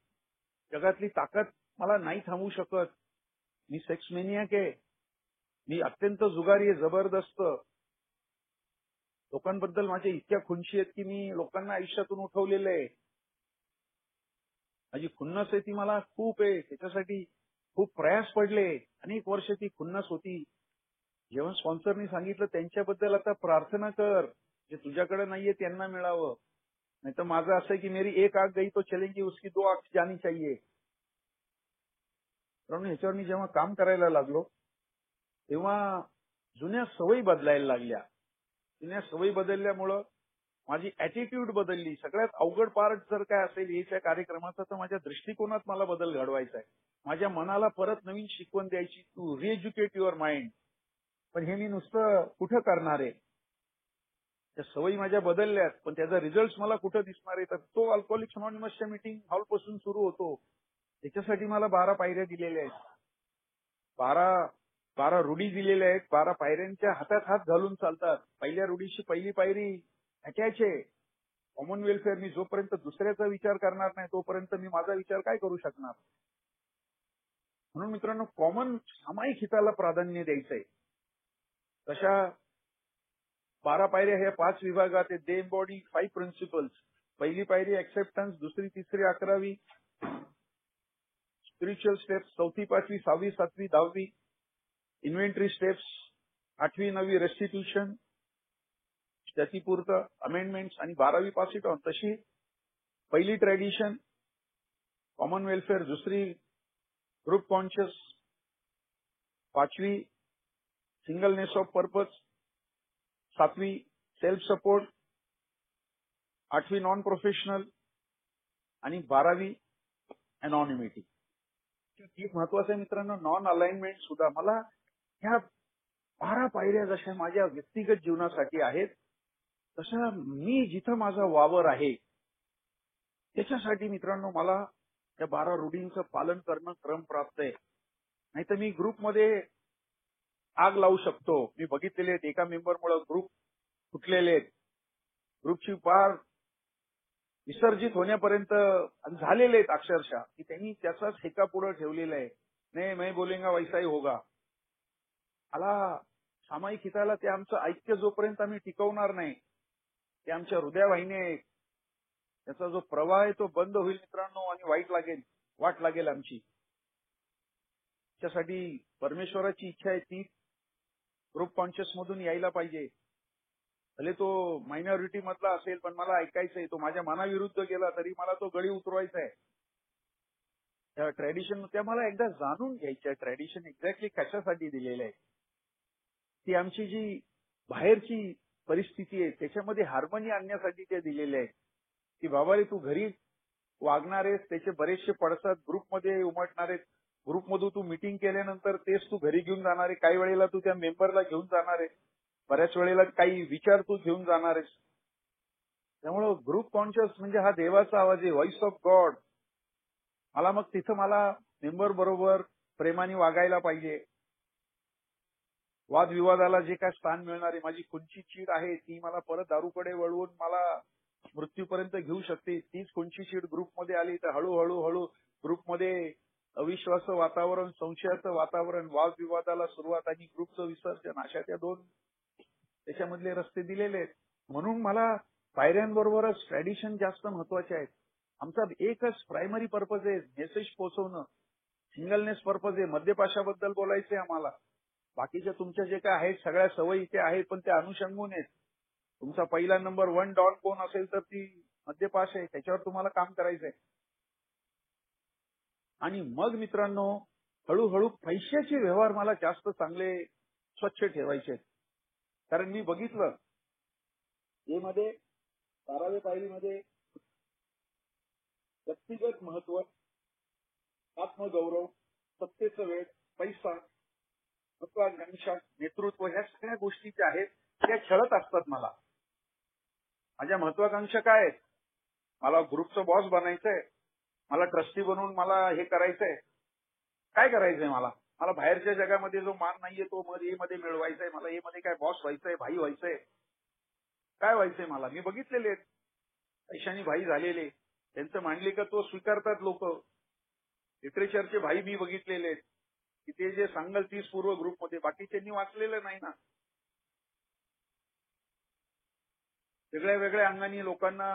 जगातली ताकद मला नाही थांबवू शकत. मी सेक्स मेनियाक आहे. मी अत्यंत जुगारी आहे, जबरदस्त. लोकांबद्दल माझ्या इतक्या खुन्शी आहेत की मी लोकांना आयुष्यातून उठवलेलं आहे. माझी खुन्नस आहे ती मला खूप आहे. त्याच्यासाठी खूप प्रयास पडले. अनेक वर्ष ती खुन्नस होती. जेव्हा स्पॉन्सरनी सांगितलं त्यांच्याबद्दल आता प्रार्थना कर, जे तुझ्याकडे नाहीये त्यांना मिळावं. नाही तर माझं असं आहे की मेरी एक आंख गई तो चलेगी, उसकी 2 आंख जानी चाहिए. कारण ह्याच्यावर मी जेव्हा काम करायला लागलो तेव्हा जुन्या सवयी बदलायला लागल्या. जुन्या सवयी बदलल्यामुळं माझी ऍटिट्यूड बदलली. सगळ्यात अवघड पार्ट जर काय असेल याच्या कार्यक्रमाचा, तर माझ्या दृष्टिकोनात मला बदल घडवायचा आहे. माझ्या मनाला परत नवीन शिकवण द्यायची, टू रिएज्युकेट युअर माइंड. पण हे मी नुसतं कुठं करणार आहे. त्या सवयी माझ्या बदलल्यात, पण त्याचा रिझल्ट मला कुठं दिसणार आहे. तर तो अल्कोहोलिक्स अनॉनिमसच्या मीटिंग हॉलपासून सुरू होतो. त्याच्यासाठी मला 12 पायऱ्या दिलेल्या आहेत. 12 रुढी दिलेल्या आहेत. 12 पायऱ्यांच्या हातात हात घालून चालतात. पहिल्या रुढीची पहिली पायरी अटॅच आहे. Common welfare. मी जोपर्यंत दुसऱ्याचा विचार करणार नाही तोपर्यंत मी माझा विचार काय करू शकणार. म्हणून मित्रांनो, कॉमन सामायिक हिताला प्राधान्य द्यायचंय. तशा 12 पायऱ्या ह्या 5 विभागात आहेत. दे एम्बॉडी 5 प्रिन्सिपल्स. पहिली पायरी ऍक्सेप्टन्स, दुसरी, तिसरी, 11वी स्पिरिच्युअल स्टेप्स, 4थी, 5वी, 6वी, 7वी, 10वी इन्व्हेंटरी स्टेप्स, 8वी, 9वी रेस्टिट्यूशन, स्थितीपूर्त अमेंडमेंट्स आणि 12वी पास इट ऑन. तशी पहिली ट्रॅडिशन कॉमन वेलफेअर, दुसरी ग्रुप कॉन्शियस, 5वी सिंगलनेस ऑफ पर्पज, 7वी सेल्फ सपोर्ट, 8वी नॉन प्रोफेशनल आणि 12वी अनॉनिमिटी. खूप महत्वाचं आहे मित्रांनो, नॉन अलाइनमेंट सुद्धा. मला ह्या 12 पायऱ्या जशा माझ्या व्यक्तिगत जीवनासाठी आहेत, तशा मी जिथं माझा वावर आहे त्याच्यासाठी मित्रांनो मला त्या 12 रूढींचं पालन करणं क्रमप्राप्त आहे. नाहीतर मी ग्रुपमध्ये आग लावू शकतो. मी बघितलेले आहेत, एका मेंबरमुळे ग्रुप फुटलेले आहेत. ग्रुपची पार विसर्जित होण्यापर्यंत झालेले आहेत अक्षरशः, की त्यांनी त्याचाच ठेका पुढे ठेवलेला आहे. नाही, मैं बोलेंगा वैसा ही होगा. मला सामायिक हिताला ते आमचं ऐक्य जोपर्यंत आम्ही टिकवणार नाही, ते आमच्या हृदयवाहिनी आहेत. त्याचा जो प्रवाह आहे तो बंद होईल मित्रांनो, आणि वाट लागेल आमची. त्यासाठी परमेश्वराची इच्छा आहे ती ग्रुप कॉन्शियस मधून यायला पाहिजे. भले तो मायनॉरिटी मधला असेल, पण मला ऐकायचंय. तो माझ्या मनाविरुद्ध गेला तरी मला तो गडी उतरवायचा आहे. त्या ट्रॅडिशन त्या मला एकदा जाणून घ्यायच्या. ट्रॅडिशन एक्झॅक्टली कशासाठी दिलेलं आहे. ती आमची जी बाहेरची परिस्थिती आहे त्याच्यामध्ये हार्मनी आणण्यासाठी ते दिलेले आहे. की बाबा रे, तू घरी वागणार आहेस त्याचे बरेचसे पडसाद ग्रुपमध्ये उमटणार आहेत. ग्रुपमधून तू मीटिंग केल्यानंतर तेच तू घरी घेऊन जाणार आहे. काही वेळेला तू त्या मेंबरला घेऊन जाणार आहे. बऱ्याच वेळेला काही विचार तू घेऊन जाणार आहेस. त्यामुळं ग्रुप कॉन्शियस म्हणजे हा देवाचा आवाज आहे, व्हॉइस ऑफ गॉड. मग तिथं मला मेंबर बरोबर प्रेमाने वागायला पाहिजे. वादविवादाला जे काय स्थान मिळणार आहे, माझी खुंची चीड आहे ती मला परत दारूकडे वळवून मला मृत्यूपर्यंत घेऊ शकते. तीच खुंची चीड ग्रुपमध्ये आली तर हळूहळू ग्रुपमध्ये अविश्वासाचं वातावरण, संशयाचं वातावरण, वादविवादाला सुरुवात आणि ग्रुपचं विसर्जन, अशा त्या 2 त्याच्यामधले रस्ते दिलेले आहेत. म्हणून मला पायऱ्यांबरोबरच ट्रॅडिशन जास्त महत्वाचे आहेत. आमचा एकच प्रायमरी पर्पज आहे, मेसेज पोहोचवणं. सिंगलनेस पर्पज आहे, मद्यपाशाबद्दल बोलायचंय आम्हाला. बाकीच्या तुमच्या जे काय आहेत सगळ्या सवयी इथे आहेत, पण त्या अनुषंगून आहेत. तुमचा पहिला नंबर 1 डॉन कोण असेल तर ती मद्यपाश आहे. त्याच्यावर तुम्हाला काम करायचंय. आणि मग मित्रांनो, हळूहळू पैशाचे व्यवहार मला जास्त चांगले स्वच्छ ठेवायचे. कारण मी बघितलं हे मध्ये 12व्या पायरीमध्ये व्यक्तिगत महत्व, आत्मगौरव, सत्तेचं वेळ, पैसा, महत्वाकांक्षा, नेतृत्व, ह्या सगळ्या गोष्टी ज्या आहेत त्या छळत असतात मला. माझ्या महत्वाकांक्षा काय आहेत? मला ग्रुपचं बॉस बनायचंय, मला ट्रस्टी बनवून मला हे करायचंय. काय करायचंय मला? मला बाहेरच्या जगामध्ये जो मान नाहीये तो ए मध्ये मिळवायचाय. मला ए मध्ये काय बॉस व्हायचंय, भाई व्हायचंय. काय व्हायचंय मला? मी बघितलेले आहेत पैशानी भाई झालेले, त्यांचं मांडलिकत्व स्वीकारतात लोक. लिटरेचरचे भाई मी बघितलेले आहेत की ते जे सांगल 30 पूर्व ग्रुपमध्ये बाकीच्यांनी वाचलेलं नाही ना. वेगळ्या वेगळ्या अंगाने लोकांना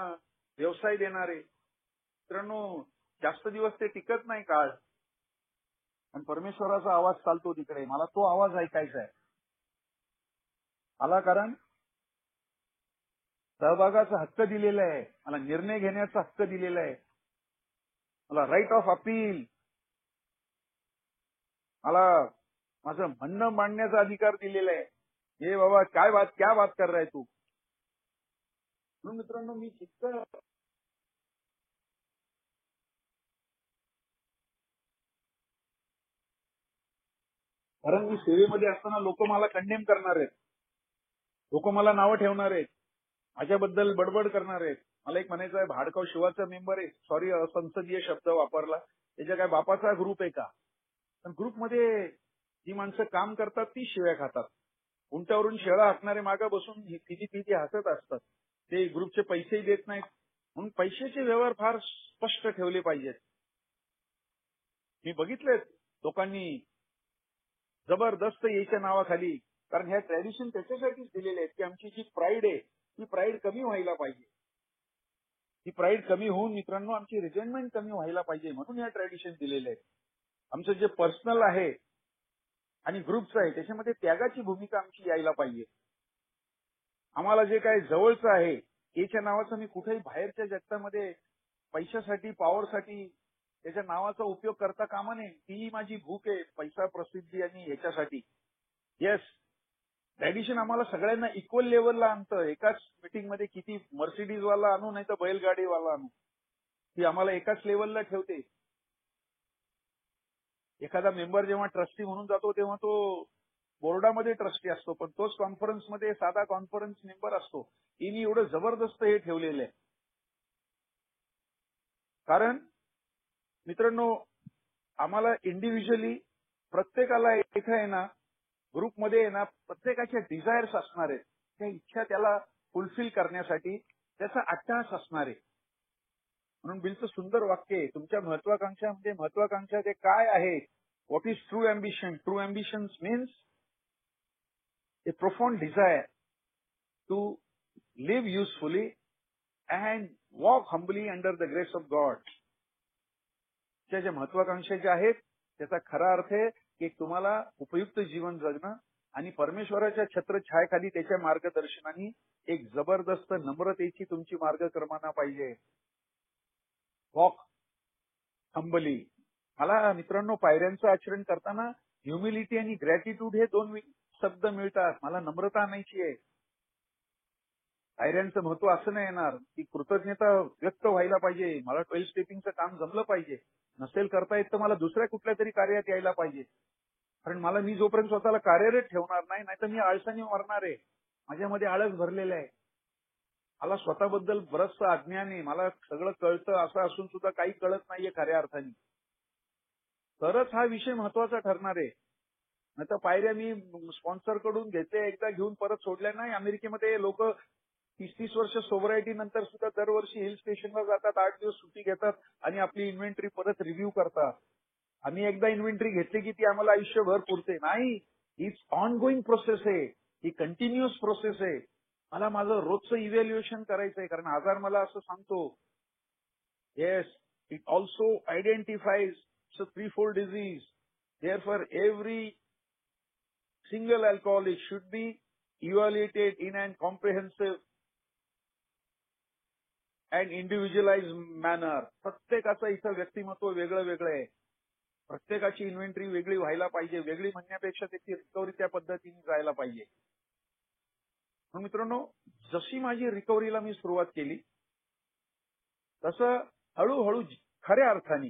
व्यवसाय देणारे. मित्रांनो, जास्त दिवस ते टिकत नाही काळ. आणि परमेश्वराचा आवाज चालतो तिकडे. मला तो आवाज ऐकायचा आहे. मला कारण सहभागाचा हक्क दिलेला आहे, मला निर्णय घेण्याचा हक्क दिलेला आहे, मला राईट ऑफ अपील, मला माझं म्हणणं मांडण्याचा अधिकार दिलेला आहे. हे बाबा क्या बात कर रहा है तू. म्हणून मित्रांनो, मी जितकं कारण मी सेवेमध्ये असताना लोक मला कंडेम करणार आहेत, लोक मला नावं ठेवणार आहेत, माझ्याबद्दल बडबड करणार आहेत. मला एक म्हणायचं आहे, भाडकाव शिवाचा मेंबर आहे, सॉरी संसदीय शब्द वापरला, त्याच्या काय बापाचा ग्रुप आहे का? पण ग्रुपमध्ये जी माणसं काम करतात ती शिव्या खातात. उंटावरून शेळा हाकणारे मागे बसून किती हसत असतात. ते ग्रुपचे पैसेही देत नाहीत. म्हणून पैशाचे व्यवहार फार स्पष्ट ठेवले पाहिजेत. मी बघितलेत लोकांनी जबरदस्त याच्या नावाखाली, कारण ह्या ट्रॅडिशन त्याच्यासाठीच दिलेले आहेत की आमची जी प्राईड आहे ती प्राईड कमी व्हायला पाहिजे. ती प्राईड कमी होऊन मित्रांनो आमची रिजेंटमेंट कमी व्हायला पाहिजे, म्हणून ह्या ट्रॅडिशन दिलेले आहेत. आमचं जे पर्सनल आहे आणि ग्रुपचं आहे त्याच्यामध्ये त्यागाची भूमिका आमची यायला पाहिजे. आम्हाला जे काय जवळचं आहे याच्या नावाचं मी कुठेही बाहेरच्या जगतामध्ये पैशासाठी, पॉवरसाठी त्याच्या नावाचा उपयोग करता कामा नये. ती माझी भूक आहे, पैसा, प्रसिद्धी आणि ह्याच्यासाठी. येस, ट्रॅडिशन आम्हाला सगळ्यांना इक्वल लेवलला आणतं. एकाच मीटिंगमध्ये किती मर्सिडीजवाला आणू नाही तर बैलगाडीवाला आणू, ती आम्हाला एकाच लेवलला ठेवते. एखादा मेंबर जेव्हा ट्रस्टी म्हणून जातो तेव्हा तो बोर्डामध्ये ट्रस्टी असतो, पण तोच कॉन्फरन्समध्ये साधा कॉन्फरन्स मेंबर असतो. तिने एवढं जबरदस्त हे ठेवलेलं आहे. कारण मित्रांनो, आम्हाला इंडिव्हिज्युअली प्रत्येकाला इथे आहे ना, ग्रुपमध्ये आहे ना, प्रत्येकाच्या डिझायर्स असणार आहेत. त्या इच्छा त्याला फुलफिल करण्यासाठी त्याचा अट्टहास असणार आहे. म्हणून बिलचं सुंदर वाक्य आहे, तुमच्या महत्वाकांक्षा म्हणजे महत्वाकांक्षा ते काय आहे? What is true ambition? True ambition means a profound desire to live usefully and walk humbly under the grace of God. ज्या महत्वाकांक्षा ज्या आहेत त्याचा खरा अर्थ आहे की तुम्हाला उपयुक्त जीवन जगणं आणि परमेश्वराच्या छत्रछायेखाली त्याच्या मार्गदर्शनाने एक जबरदस्त नम्रतेची तुमची मार्गक्रमणा पाहिजे. Walk humbly. मला मित्रांनो पायऱ्यांचं आचरण करताना ह्युमिलिटी आणि ग्रॅटिट्यूड हे 2 शब्द मिळतात. मला नम्रता आणायची आहे. पायऱ्यांचं महत्व असं नाही येणार की कृतज्ञता व्यक्त व्हायला पाहिजे. मला 12 स्टेपिंगचं काम जमलं पाहिजे. नसेल करता येत तर मला दुसऱ्या कुठल्या तरी कार्यात यायला पाहिजे. कारण मी जोपर्यंत स्वतःला कार्यरत ठेवणार नाही, नाहीतर मी आळसाने मरणार आहे. माझ्यामध्ये आळस भरलेला आहे. मला स्वतःबद्दल बरंचसं अज्ञान आहे. मला सगळं कळतं असं असून सुद्धा काही कळत नाहीये खऱ्या अर्थाने. तरच हा विषय महत्वाचा ठरणार आहे. नाहीतर पायऱ्या मी स्पॉन्सर कडून घेतले, एकदा घेऊन परत सोडल्या नाही. अमेरिकेमध्ये लोक 30-30 वर्ष सोबरायटी नंतर सुद्धा दरवर्षी हिल स्टेशनला जातात, 8 दिवस सुट्टी घेतात आणि आपली इन्व्हेंटरी परत रिव्ह्यू करतात. आम्ही एकदा इन्व्हेंटरी घेतली की ती आम्हाला आयुष्यभर पुरते नाही. ही ऑन गोईंग प्रोसेस आहे, ही कंटिन्युअस प्रोसेस आहे. मला माझं रोजचं इव्हॅल्युएशन करायचंय, कारण आजार मला असं सांगतो. Yes, it also identifies a threefold disease. Therefore, every single alcoholic should be evaluated in an comprehensive and individualized manner. प्रत्येकाचं इथं व्यक्तिमत्व वेगळं वेगळं आहे. प्रत्येकाची इन्व्हेंटरी वेगळी व्हायला पाहिजे. वेगळी म्हणण्यापेक्षा त्याची रिकव्हरी त्या पद्धतीने जायला पाहिजे. मित्रांनो, जशी माझी रिकव्हरीला मी सुरुवात केली तसं हळूहळू खऱ्या अर्थाने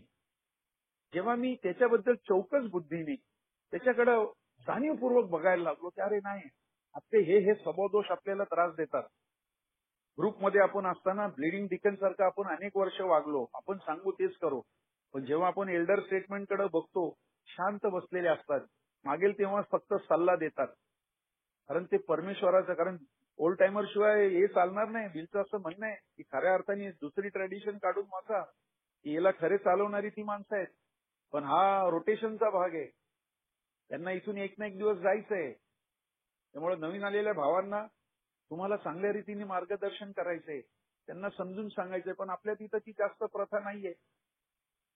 जेव्हा मी त्याच्याबद्दल चौकस बुद्धीने त्याच्याकडे जाणीवपूर्वक बघायला लागलो की अरे नाही, आपले हे स्वभावदोष आपल्याला त्रास देतात. ग्रुपमध्ये आपण असताना ब्लिडिंग डिकन सारखं आपण अनेक वर्ष वागलो, आपण सांगू तेच करू. पण जेव्हा आपण एल्डर स्टेटमेंटकडे बघतो, शांत बसलेले असतात, मागेल तेव्हा फक्त सल्ला देतात. कारण ते परमेश्वराचं, कारण ओल्ड टायमर शिवाय हे चालणार नाही. बिलचं असं म्हणणं आहे की खऱ्या अर्थाने दुसरी ट्रेडिशन काढून वाचा की याला खरे चालवणारी ती माणसं आहेत. पण हा रोटेशनचा भाग आहे. त्यांना इथून एक ना एक दिवस जायचंय. त्यामुळे नवीन आलेल्या भावांना तुम्हाला चांगल्या रीतीने मार्गदर्शन करायचंय, त्यांना समजून सांगायचंय. पण आपल्या तिथं ती जास्त प्रथा नाहीये.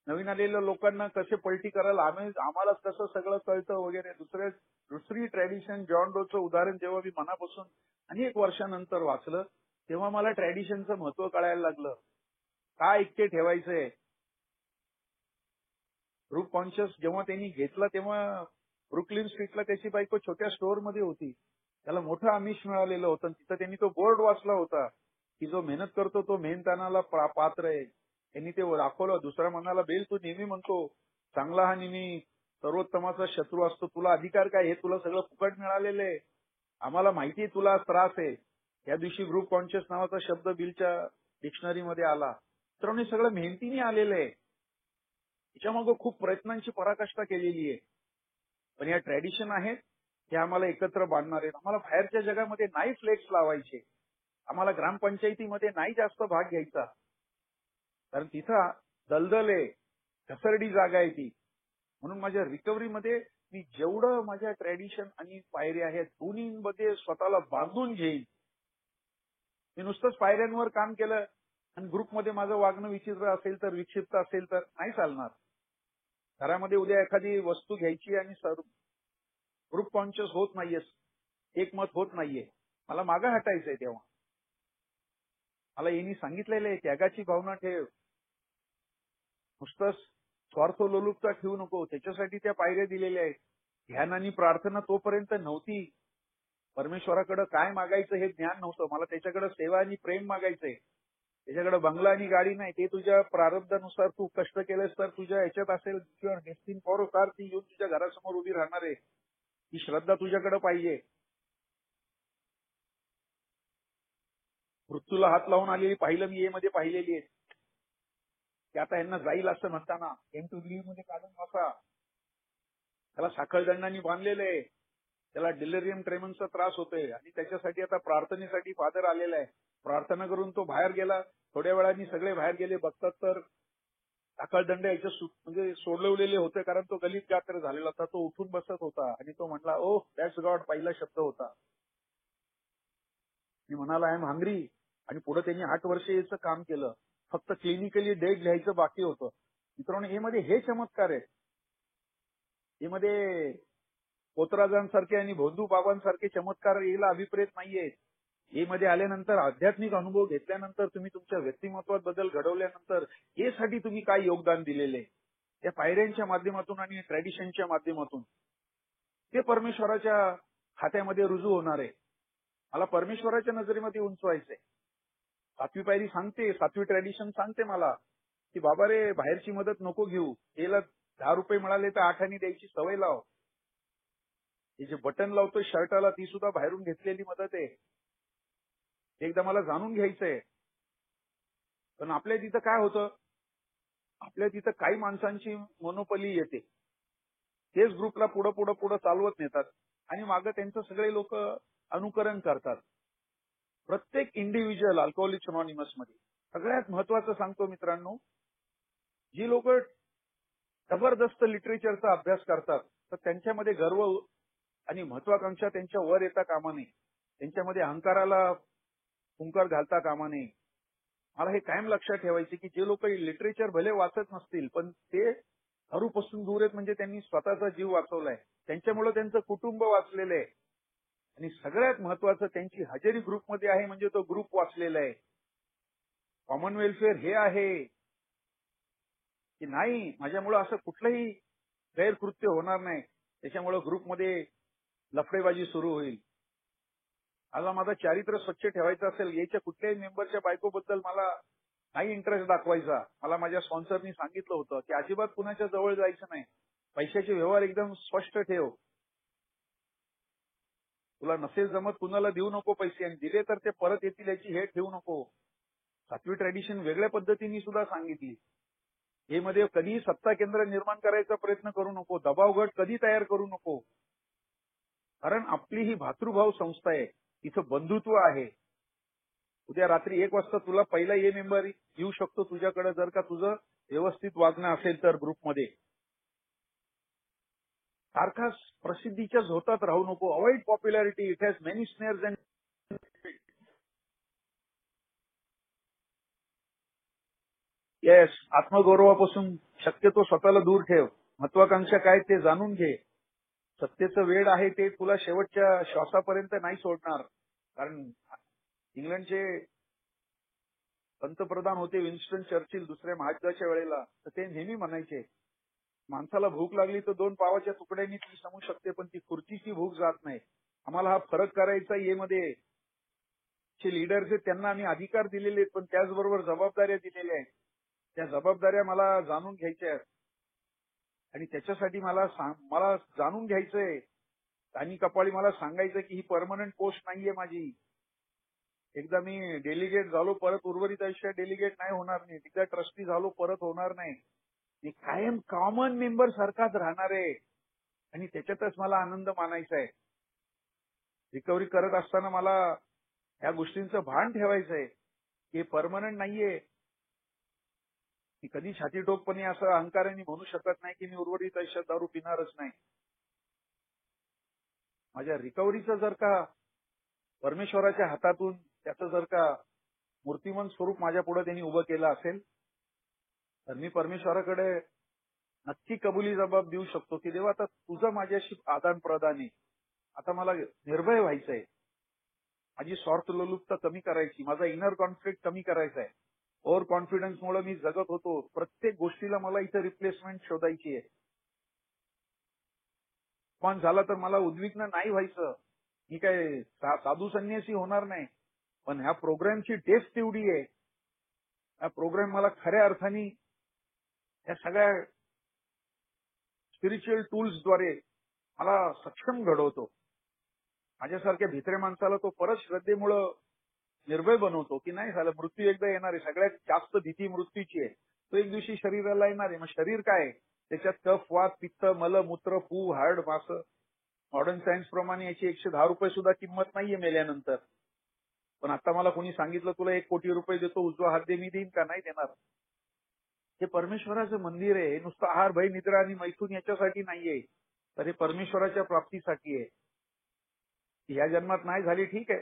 नवीन आलेल्या लोकांना कसे पलटी करायला आम्हालाच कसं सगळं कळतं वगैरे. दुसरी ट्रॅडिशन जॉन डोचं उदाहरण जेव्हा मी मनापासून अनेक वर्षानंतर वाचलं, तेव्हा मला ट्रॅडिशनचं महत्व कळायला लागलं. काय ऐक्य ठेवायचंय. ग्रुप कॉन्शियस जेव्हा त्यांनी घेतला तेव्हा ब्रुकलिन स्ट्रीटला त्याची बायको छोट्या स्टोअरमध्ये होती. त्याला मोठं आमिष मिळालेलं होतं. तिथं त्यांनी तो बोर्ड वाचला होता की जो मेहनत करतो तो मेहनतानाला पात्र आहे. त्यांनी ते दाखवलं. दुसऱ्या मनाला बेल, तू नेहमी म्हणतो चांगला हा नेहमी सर्वोत्तमाचा शत्रू असतो. तुला अधिकार काय, हे तुला सगळं फुकट मिळालेलं आहे. आम्हाला माहिती आहे तुला त्रास आहे. या दिवशी ग्रुप कॉन्शियस नावाचा शब्द बिलच्या डिक्शनरीमध्ये आला. तर सगळं मेहनतीने आलेलं आहे. त्याच्यामागं खूप प्रयत्नांची पराकाष्ठा केलेली आहे. पण या ट्रॅडिशन आहेत हे आम्हाला एकत्र बांधणार आहेत. आम्हाला बाहेरच्या जगामध्ये नाही फ्लेक्स लावायचे. आम्हाला ग्रामपंचायतीमध्ये नाही जास्त भाग घ्यायचा. कारण तिथं दलदल आहे, घसरडी जागा आहे ती. म्हणून माझ्या रिकव्हरीमध्ये मी जेवढं माझ्या ट्रॅडिशन आणि पायऱ्या आहेत दोन्हीमध्ये स्वतःला बांधून घेईन. मी नुसतंच पायऱ्यांवर काम केलं आणि ग्रुपमध्ये माझं वागणं विचित्र असेल तर, विक्षिप्त असेल तर नाही चालणार. घरामध्ये उद्या एखादी वस्तू घ्यायची आणि ग्रुप कॉन्शियस होत नाहीये, एकमत होत नाहीये, मला मागं हटायचंय. तेव्हा मला यांनी सांगितलेलं आहे त्यागाची भावना ठेव, नुसतंच स्वार्थलोलुपता ठेवू नको. त्याच्यासाठी त्या पायऱ्या दिलेल्या आहेत. ध्यान आणि प्रार्थना तोपर्यंत नव्हती. परमेश्वराकडे काय मागायचं हे ज्ञान नव्हतं. मला त्याच्याकडे सेवा आणि प्रेम मागायचंय. त्याच्याकडे बंगला आणि गाडी नाही. ते तुझ्या प्रारब्धानुसार तू कष्ट केलेस तर तुझ्या ह्याच्यात असेल, किंवा डेस्टिन फॉर कार ती येऊन तुझ्या घरासमोर उभी राहणार आहे. ही श्रद्धा तुझ्याकडे पाहिजे. मृत्यूला हात लावून आलेली पाहिलं मी मध्ये पाहिलेली आहे की आता यांना जाईल असं म्हणताना M2 मध्ये काढून बसा. त्याला साखळदंडांनी बांधलेलं आहे. त्याला डिलेरियम ट्रेमन्सचा त्रास होतोय आणि त्याच्यासाठी आता प्रार्थनेसाठी फादर आलेला आहे. प्रार्थना करून तो बाहेर गेला. थोड्या वेळाने सगळे बाहेर गेले. बघतात तर साखळदंड याच्या म्हणजे सोडवलेले होते. कारण तो गलित गात्र झालेला होता. तो उठून बसत होता आणि तो म्हटला, ओ दॅट्स गॉड, पहिला शब्द होता. मी म्हणाला आय एम हंग्री. आणि पुढे त्यांनी 8 वर्ष याचं काम केलं. फक्त क्लिनिकली डेट लिहायचं बाकी होतं. मित्रांनो, हे मध्ये हे चमत्कार आहे. हे मध्ये पोतराजांसारखे आणि भोंदू बाबांसारखे चमत्कार यायला अभिप्रेत नाहीये. हे मध्ये आल्यानंतर, आध्यात्मिक अनुभव घेतल्यानंतर, तुम्ही तुमच्या व्यक्तिमत्वात बदल घडवल्यानंतर हे साठी तुम्ही काय योगदान दिलेले त्या पायऱ्यांच्या माध्यमातून आणि ट्रॅडिशनच्या माध्यमातून, ते परमेश्वराच्या खात्यामध्ये रुजू होणार आहे. मला परमेश्वराच्या नजरेमध्ये उंचवायचंय. 7वी पायरी सांगते, 7वी ट्रॅडिशन सांगते मला की बाबा रे, बाहेरची मदत नको घेऊ. याला 10 रुपये मिळाले तर 8 आणे द्यायची सवय लाव. हे जे बटन लावतोय शर्टाला, ती सुद्धा बाहेरून घेतलेली मदत आहे. एकदा मला जाणून घ्यायचंय. पण आपल्या तिथं काय होतं, आपल्या तिथं काही माणसांची मोनोपली येते. तेच ग्रुपला पुढं चालवत नेतात आणि मागं त्यांचं सगळे लोक अनुकरण करतात. प्रत्येक इंडिव्हिज्युअल अल्कोहोलिक्स अनॉनिमस मध्ये सगळ्यात महत्वाचं सांगतो मित्रांनो, जी लोक जबरदस्त लिटरेचरचा अभ्यास करतात तर त्यांच्यामध्ये गर्व आणि महत्वाकांक्षा त्यांच्या वर येता कामा नये. त्यांच्यामध्ये अहंकाराला हुंकार घालता कामा नये. मला हे कायम लक्षात ठेवायचे की जे लोक लिटरेचर भले वाचत नसतील पण ते दारूपासून दूर आहेत, म्हणजे त्यांनी स्वतःचा जीव वाचवलाय. त्यांच्यामुळे त्यांचं कुटुंब वाचलेलं आहे. आणि सगळ्यात महत्वाचं, त्यांची हजेरी ग्रुपमध्ये आहे म्हणजे तो ग्रुप वाचलेला आहे. कॉमन वेलफेअर हे आहे की नाही, माझ्यामुळे असं कुठलंही गैरकृत्य होणार नाही, त्याच्यामुळे ग्रुपमध्ये लफडेबाजी सुरू होईल. मला माझं चारित्र्य स्वच्छ ठेवायचं असेल, याच्या कुठल्याही मेंबरच्या बायकोबद्दल मला नाही इंटरेस्ट दाखवायचा. मला माझ्या स्पॉन्सरनी सांगितलं होतं की अजिबात कुणाच्या जवळ जायचं नाही. पैशाचे व्यवहार एकदम स्पष्ट ठेव. तुला नसेल जमत कुणाला देऊ नको पैसे, आणि दिले तर ते परत येतील याची हे ठेवू नको. 7वी ट्रॅडिशन वेगळ्या पद्धतीने सुद्धा सांगितली. हे मध्ये कधीही सत्ता केंद्र निर्माण करायचा प्रयत्न करू नको. दबाव गट कधी तयार करू नको. कारण आपली ही भातृभाव संस्था आहे. इथं बंधुत्व आहे. उद्या रात्री 1 वाजता तुला पहिला ये मेंबर येऊ शकतो तुझ्याकडे, जर का तुझं व्यवस्थित वागणं असेल तर ग्रुपमध्ये. सारखा प्रसिद्धीच्या झोतात राहू नको. Avoid popularity. It has many snares and yes. आत्मगौरवापासून शक्यतो स्वतःला दूर ठेव. महत्वाकांक्षा काय ते जाणून घे. सत्तेचं वेड आहे ते तुला शेवटच्या श्वासापर्यंत नाही सोडणार. कारण इंग्लंडचे पंतप्रधान होते विन्स्टन चर्चिल दुसऱ्या महायुद्धाच्या वेळेला, तर ते नेहमी म्हणायचे माणसाला भूक लागली तर 2 पावाच्या तुकड्यांनी ती समू शकते, पण ती खुर्चीची भूक जात नाही. आम्हाला हा फरक करायचा ये मध्ये जे लीडर्स आहेत त्यांना आम्ही अधिकार दिलेले आहेत, पण त्याचबरोबर जबाबदाऱ्या दिलेल्या आहेत. त्या जबाबदाऱ्या मला जाणून घ्यायच्या आहेत आणि त्याच्यासाठी मला जाणून घ्यायचंय. आणि कपाळी मला सांगायचं की ही परमनंट पोस्ट नाहीये माझी. एकदा मी डेलिगेट झालो, परत उर्वरित आयुष्यात डेलिगेट नाही होणार नाही. एकदा ट्रस्टी झालो, परत होणार नाही. मी कायम कॉमन मेंबर सारखाच राहणार आहे आणि त्याच्यातच मला आनंद मानायचा आहे. रिकव्हरी करत असताना मला ह्या गोष्टींचं भान ठेवायचं आहे की हे परमनंट नाहीये. मी कधी छातीठोकपणे असं अहंकाराने म्हणू शकत नाही की मी उर्वरित आयुष्यात दारू पिणारच नाही. माझ्या रिकव्हरीचं जर का परमेश्वराच्या हातातून त्याचं जर का मूर्तिमंत स्वरूप माझ्या पुढे त्यांनी उभं केलं असेल, तर मी परमेश्वराकडे नक्की कबुली जबाब देऊ शकतो की देवा आता तुझं माझ्याशी आदान प्रदान आहे. आता मला निर्भय व्हायचंय. माझी स्वार्थ लोलुपता कमी करायची. माझा इनर कॉन्फ्लिक्ट कमी करायचा आहे. ओव्हर कॉन्फिडन्समुळे मी जगत होतो. प्रत्येक गोष्टीला मला इथं रिप्लेसमेंट शोधायची आहे. पण झाला तर मला उद्विग्न नाही व्हायचं. मी काय साधू संन्यासी होणार नाही. पण ह्या प्रोग्रामची डेप्थ तेवढी आहे. हा प्रोग्राम मला खऱ्या अर्थाने या सगळ्या स्पिरिच्युअल टूल्सद्वारे मला सक्षम घडवतो. माझ्यासारख्या भित्रे माणसाला तो परत श्रद्धेमुळं निर्भय बनवतो की नाही झालं मृत्यू एकदा येणार आहे. सगळ्यात जास्त भीती मृत्यूची आहे. तो एक दिवशी शरीराला येणार आहे. मग शरीर काय? त्याच्यात कफ, वात, पित्त, मल, मूत्र, पू, हाड, मास. मॉडर्न सायन्स प्रमाणे याची 110 रुपये सुद्धा किंमत नाहीये मेल्यानंतर. पण आता मला कोणी सांगितलं तुला 1 कोटी रुपये देतो, उजवा हात दे, मी देईन का? नाही देणार. हे परमेश्वराचं मंदिर आहे. हे नुसतं आहार, भय, निद्रा आणि मैथून याच्यासाठी नाहीये, तर हे परमेश्वराच्या प्राप्तीसाठी आहे. या जन्मात नाही झाली ठीक आहे,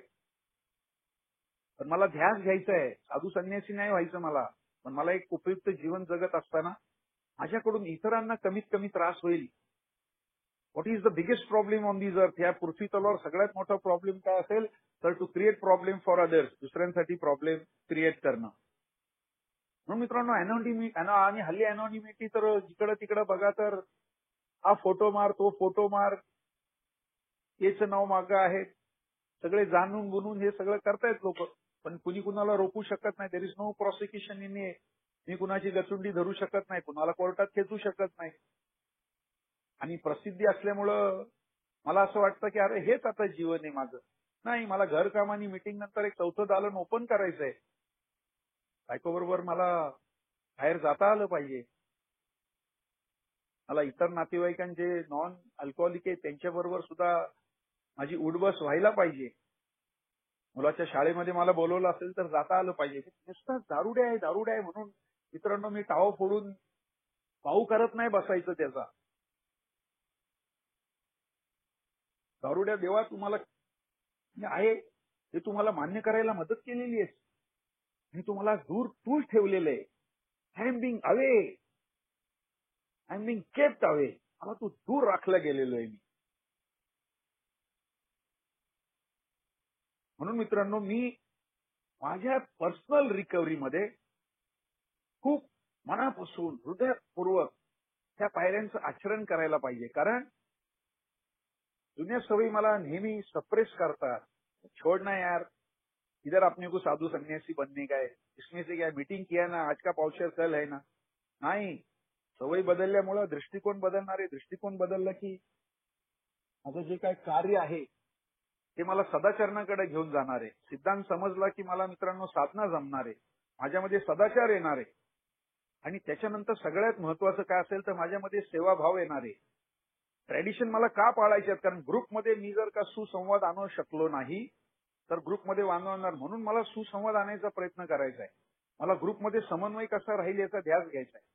पण मला ध्यास घ्यायचा आहे. साधू संन्यासी नाही व्हायचं मला. पण मला एक उपयुक्त जीवन जगत असताना माझ्याकडून इतरांना कमीत कमी त्रास होईल. What is the biggest problem on this earth? या पृथ्वी तलावर सगळ्यात मोठा प्रॉब्लेम काय असेल तर to create problem for others. दुसऱ्यांसाठी प्रॉब्लेम क्रिएट करणं. म्हणून मित्रांनो आणि हल्ली अनॉनिमिटी तर जिकडं तिकडं बघा तर हा फोटो मार, तो फोटो मार, याचं नाव मागं आहे. सगळे जाणून बुनून हे सगळं करतायत लोक. पण कुणी कुणाला रोखू शकत नाही. There is no prosecution in a. मी कुणाची गचुंडी धरू शकत नाही. कुणाला कोर्टात खेचू शकत नाही. आणि प्रसिद्धी असल्यामुळं मला असं वाटतं की अरे हेच आता जीवन आहे माझं. नाही, मला घरकाम आणि मीटिंग नंतर एक 4थं दालन ओपन करायचंय. बायकोबरोबर मला बाहेर जाता आलं पाहिजे. मला इतर नातेवाईकांचे नॉन अल्कोहोलिक आहे त्यांच्याबरोबर सुद्धा माझी उठबस व्हायला पाहिजे. मुलाच्या शाळेमध्ये मला बोलवलं असेल तर जाता आलं पाहिजे. नुसतं दारुडे आहे म्हणून मित्रांनो मी टाव फोडून पाऊ करत नाही बसायचं त्याचा. दारुड्या देवा तुम्हाला आहे हे तुम्हाला मान्य करायला मदत केलेली आहे. मी तुम्हाला दूर ठेवलेलं आहे. I am being away. I am being kept away. मला तू दूर राखलं गेलेलो आहे मी. म्हणून मित्रांनो मी माझ्या पर्सनल रिकव्हरीमध्ये खूप मनापासून हृदयपूर्वक त्या पायऱ्यांचं आचरण करायला पाहिजे. कारण जुन्या सवयी मला नेहमी सप्रेस करतात. छोडना यार, इधर अपने को साधू संन्यासी बनने का है, इसमें से क्या मीटिंग किया ना आज का पावशेर कल है ना. नाही, सवय बदलल्यामुळं दृष्टिकोन बदलणार आहे. दृष्टिकोन बदलला की माझं जे काय कार्य आहे ते मला सदाचरणाकडे घेऊन जाणार आहे. सिद्धांत समजला की मला मित्रांनो साधना जमणार आहे. माझ्यामध्ये सदाचार येणार आहे. आणि त्याच्यानंतर सगळ्यात महत्वाचं काय असेल तर माझ्यामध्ये सेवाभाव येणार आहे. ट्रॅडिशन मला का पाळायचे आहेत? कारण ग्रुपमध्ये मी जर का सुसंवाद आणू शकलो नाही तर ग्रुपमध्ये वाढवणार. म्हणून मला सुसंवाद आणायचा प्रयत्न करायचा आहे. मला ग्रुपमध्ये समन्वय कसा राहील याचा ध्यास घ्यायचा आहे.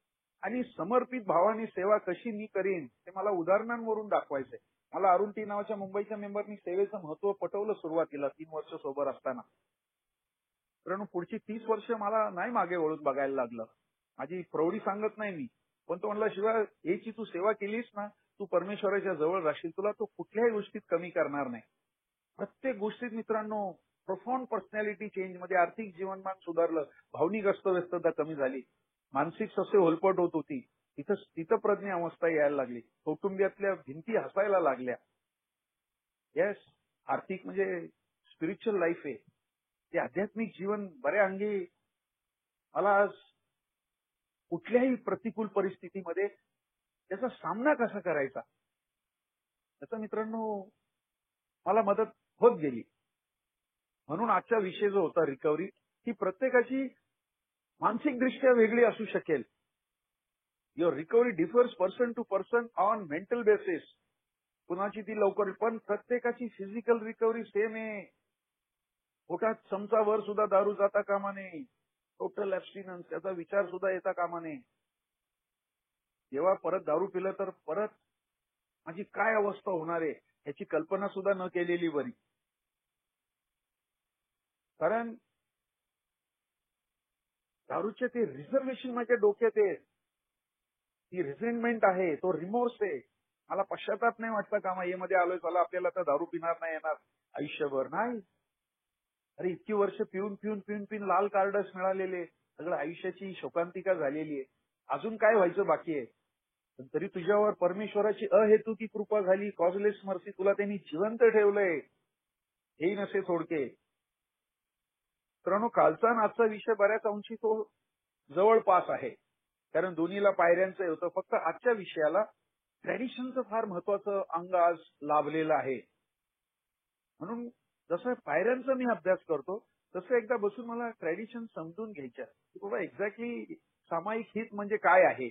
आणि समर्पित भावाने सेवा कशी मी करीन ते मला उदाहरणांवरून दाखवायचंय. मला अरुण टी नावाच्या मुंबईच्या मेंबरनी सेवेचं महत्व पटवलं सुरुवातीला 3 वर्ष सोबत असताना. कारण पुढची 30 वर्ष मला नाही मागे वळून बघायला लागलं. माझी प्रौढी सांगत नाही मी, पण तो म्हणला शिवाय याची तू सेवा केलीस ना तू परमेश्वराच्या जवळ राहशील. तुला तो कुठल्याही गोष्टीत कमी करणार नाही. प्रत्येक गोष्टीत मित्रांनो प्रोफाउंड पर्सनॅलिटी चेंज मध्ये आर्थिक जीवनमान सुधारलं. भावनिक अस्तव्यस्तता कमी झाली. मानसिक ससे होलपट होत होती. तिथं प्रज्ञ अवस्था यायला लागली. कौटुंबियातल्या भिंती हसायला लागल्या. येस, आर्थिक म्हणजे स्पिरिच्युअल लाईफ आहे. ते आध्यात्मिक जीवन बऱ्या अंगी मला आज कुठल्याही प्रतिकूल परिस्थितीमध्ये त्याचा सामना कसा करायचा त्याचा मित्रांनो मला मदत होत गेली. म्हणून आजचा विषय जो होता रिकव्हरी ही प्रत्येकाची मानसिकदृष्ट्या वेगळी असू शकेल. Your recovery differs person to person on mental basis. कुणाची ती लवकर पण प्रत्येकाची फिजिकल रिकव्हरी सेम आहे. पोटात चमचा वर सुद्धा दारू जाता कामा नये. टोटल ऍब्स्टिनन्स त्याचा विचार सुद्धा येता कामा नये. जेव्हा परत दारू पिलं तर परत माझी काय अवस्था होणार आहे याची कल्पना सुद्धा न केलेली बरी. कारण दारूचे ते रिझर्वेशन माझ्या डोक्यात आहे. ती रिझेंटमेंट आहे, तो रिमोर्स आहे. मला पश्चाताप नाही वाटतं कामा मध्ये आलोय चला आपल्याला तर दारू पिणार नाही येणार आयुष्यभर. नाही, अरे इतकी वर्ष पिऊन पिऊन पिऊन पिऊन लाल कार्डच मिळालेले. सगळं आयुष्याची शोकांतिका झालेली आहे. अजून काय व्हायचं बाकी आहे? पण तरी तुझ्यावर परमेश्वराची अहेतुकी कृपा झाली. कॉजलेस मर्सी, तुला त्यांनी जिवंत ठेवलंय. हेही नसे थोडके. मित्रांनो कालचा आणि आजचा विषय बऱ्याच अंशी तो जवळपास आहे. कारण दोन्हीला पायऱ्यांचं होतं. फक्त आजच्या विषयाला ट्रॅडिशनचं फार महत्वाचं अंग आज लाभलेलं आहे. म्हणून जसं पायऱ्यांचा मी अभ्यास करतो तसं एकदा बसून मला ट्रॅडिशन समजून घ्यायच्या की बाबा एक्झॅक्टली सामायिक हित म्हणजे काय आहे.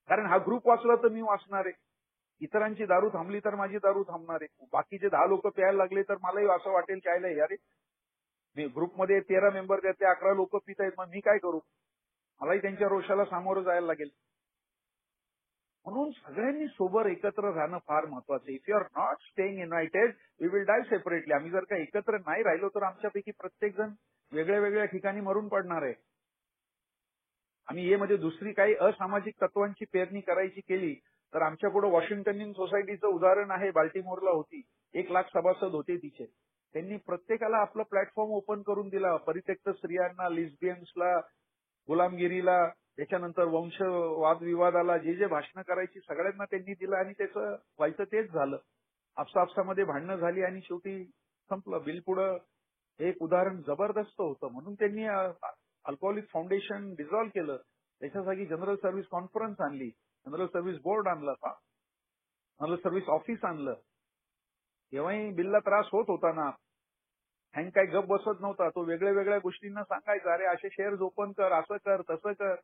कारण हा ग्रुप वाचला तर मी वाचणार आहे. इतरांची दारू थांबली तर माझी दारू थांबणार आहे. बाकीचे 10 लोक प्यायला लागले तर मलाही असं वाटेल की आयला यारे मी ग्रुपमध्ये 13 मेंबर त्यातले 11 लोक पित आहेत मग मी काय करू. मलाही त्यांच्या रोषाला सामोरं जायला लागेल. म्हणून सगळ्यांनी सोबत एकत्र राहणं फार महत्वाचं. If you are not staying united we will die separately. आम्ही जर का एकत्र नाही राहिलो तर आमच्यापैकी प्रत्येक जण वेगळ्या वेगळ्या ठिकाणी मरून पडणार आहे. आम्ही ये मध्ये दुसरी काही असामाजिक तत्वांची पेरणी करायची केली तर आमच्या पुढे वॉशिंग्टन सोसायटीचं उदाहरण आहे. बाल्टिमोरला होती. 1 लाख सभासद होते तिचे. त्यांनी प्रत्येकाला आपलं प्लॅटफॉर्म ओपन करून दिला. परित्यक्त स्त्रियांना, लिस्बियन्सला, गुलामगिरीला, त्याच्यानंतर वंश वादविवादाला जे जे भाषणं करायची सगळ्यांना त्यांनी दिलं आणि त्याचं व्हायचं तेच झालं. आपसामध्ये भांडणं झाली आणि शेवटी संपलं. बिल पुढं एक उदाहरण जबरदस्त होतं. म्हणून त्यांनी अल्कोहोलिक फाउंडेशन डिझॉल्व्ह केलं. त्याच्या जागी जनरल सर्व्हिस कॉन्फरन्स आणली. जनरल सर्व्हिस बोर्ड आणलं. जनरल सर्व्हिस ऑफिस आणलं. तेव्हाही बिलला त्रास होत होता ना. हँग काय गप बसत नव्हता. तो वेगळ्या वेगळ्या गोष्टींना सांगायचा अरे असे शेअर्स ओपन कर, असं कर, तसं कर.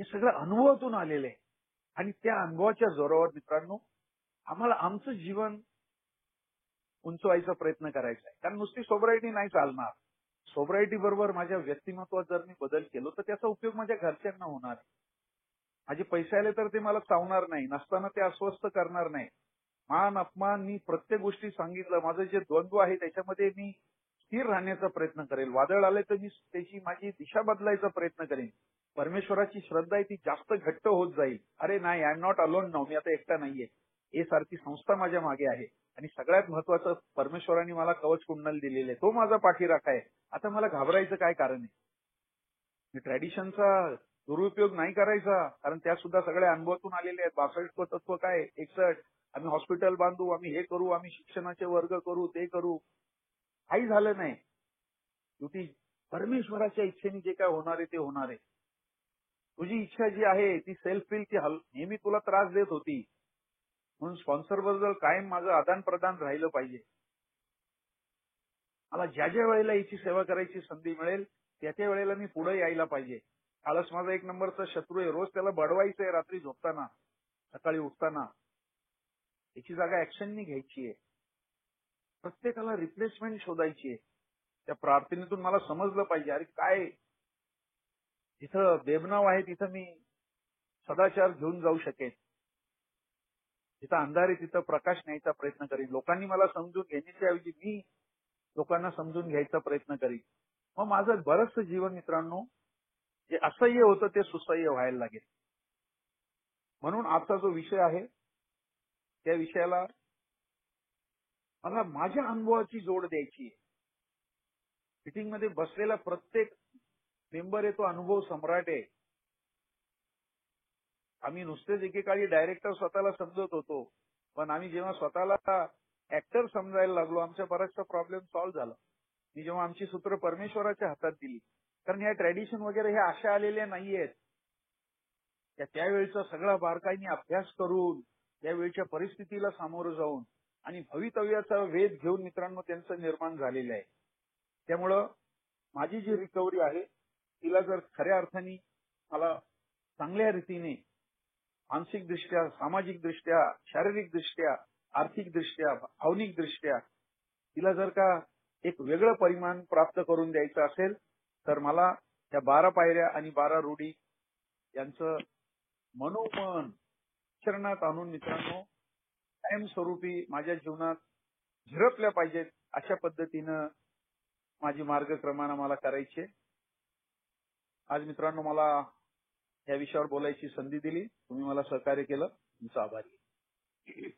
हे सगळं अनुभवातून आलेलं आहे. आणि त्या अनुभवाच्या जोरावर मित्रांनो आम्हाला आमचं जीवन उंचवायचा प्रयत्न करायचा आहे. कारण नुसती सोबरायटी नाही चालणार. सोबरायटी बरोबर माझ्या व्यक्तिमत्वात जर मी बदल केलो तर त्याचा उपयोग माझ्या घरच्यांना होणार. माझे पैसे आले तर ते मला चावणार नाही. नसताना ते अस्वस्थ करणार नाही. मान अपमान मी प्रत्येक गोष्टी सांगितलं. माझं जे द्वंद्व आहे त्याच्यामध्ये मी स्थिर राहण्याचा प्रयत्न करेल. वादळ आले तर मी त्याची माझी दिशा बदलायचा प्रयत्न करेन. परमेश्वराची श्रद्धा आहे ती जास्त घट्ट होत जाईल. अरे नाही, I am not alone now. मी आता एकटा नाहीये. हे सारखी संस्था माझ्या मागे आहे. आणि सगळ्यात महत्वाचं परमेश्वराने मला कवच कुंडल दिलेलं आहे. तो माझा पाठीराखा आहे. आता मला घाबरायचं काय कारण आहे. मी ट्रॅडिशनचा दुरुपयोग नाही करायचा. कारण त्या सुद्धा सगळ्या अनुभवातून आलेले आहेत. 62 तत्व काय 61 आम्ही हॉस्पिटल बांधू, आम्ही हे करू, आम्ही शिक्षणाचे वर्ग करू, ते करू. काही झालं नाही. शेवटी परमेश्वराच्या इच्छेने जे काय होणार आहे ते होणार आहे. तुझी इच्छा जी आहे ती सेल्फ विल ती नेहमी तुला त्रास देत होती. म्हणून स्पॉन्सर बद्दल कायम माझं आदान प्रदान राहिलं पाहिजे. मला ज्या ज्या वेळेला याची सेवा करायची संधी मिळेल त्या त्या वेळेला मी पुढे यायला पाहिजे. आळस माझा एक नंबरचा शत्रू आहे. रोज त्याला बडवायचंय रात्री झोपताना, सकाळी उठताना. याची जागा ऍक्शननी घ्यायची आहे. प्रत्येकाला रिप्लेसमेंट शोधायची आहे. त्या प्रार्थनेतून मला समजलं पाहिजे अरे काय जिथं बेबनाव आहे तिथं मी सदाचार घेऊन जाऊ शकेन. जिथं अंधार आहे तिथं प्रकाश न्यायचा प्रयत्न करीन. लोकांनी मला समजून घेण्याच्या ऐवजी मी लोकांना समजून घ्यायचा प्रयत्न करीन. मग माझं बरंचसं जीवन मित्रांनो जे असह्य होतं ते सुसह्य व्हायला लागेल. म्हणून आजचा जो विषय आहे त्या विषयाला मला माझ्या अनुभवाची जोड द्यायची आहे. मीटिंग मध्ये बसलेला प्रत्येक मेंबर आहे तो अनुभव सम्राट आहे. आम्ही नुसतेच एकेकाळी डायरेक्टर स्वतःला समजत होतो, पण आम्ही जेव्हा स्वतःला ऍक्टर समजायला लागलो आमचा बराचसा प्रॉब्लेम सॉल्व्ह झाला. मी जेव्हा आमची सूत्र परमेश्वराच्या हातात दिली, कारण या ट्रॅडिशन वगैरे ह्या अशा आलेल्या नाहीयेत. त्यावेळेचा सगळा बारकाईने अभ्यास करून त्यावेळच्या परिस्थितीला सामोरं जाऊन आणि भवितव्याचा वेध घेऊन मित्रांनो त्यांचं निर्माण झालेलं आहे. त्यामुळं माझी जी रिकव्हरी आहे तिला जर खऱ्या अर्थाने मला चांगल्या रीतीने मानसिकदृष्ट्या, सामाजिकदृष्ट्या, शारीरिकदृष्ट्या, आर्थिकदृष्ट्या, भावनिकदृष्ट्या तिला जर का एक वेगळं परिमाण प्राप्त करून द्यायचं असेल तर मला त्या 12 पायऱ्या आणि 12 रूढी यांचं मनोमन आचरणात आणून मित्रांनो कायमस्वरूपी माझ्या जीवनात झिरपल्या पाहिजेत अशा पद्धतीनं माझी मार्गक्रमणा मला करायची. आज मित्रांनो मला या विषयावर बोलायची संधी दिली. तुम्ही मला सहकार्य केलं. तुमचा आभारी आहे.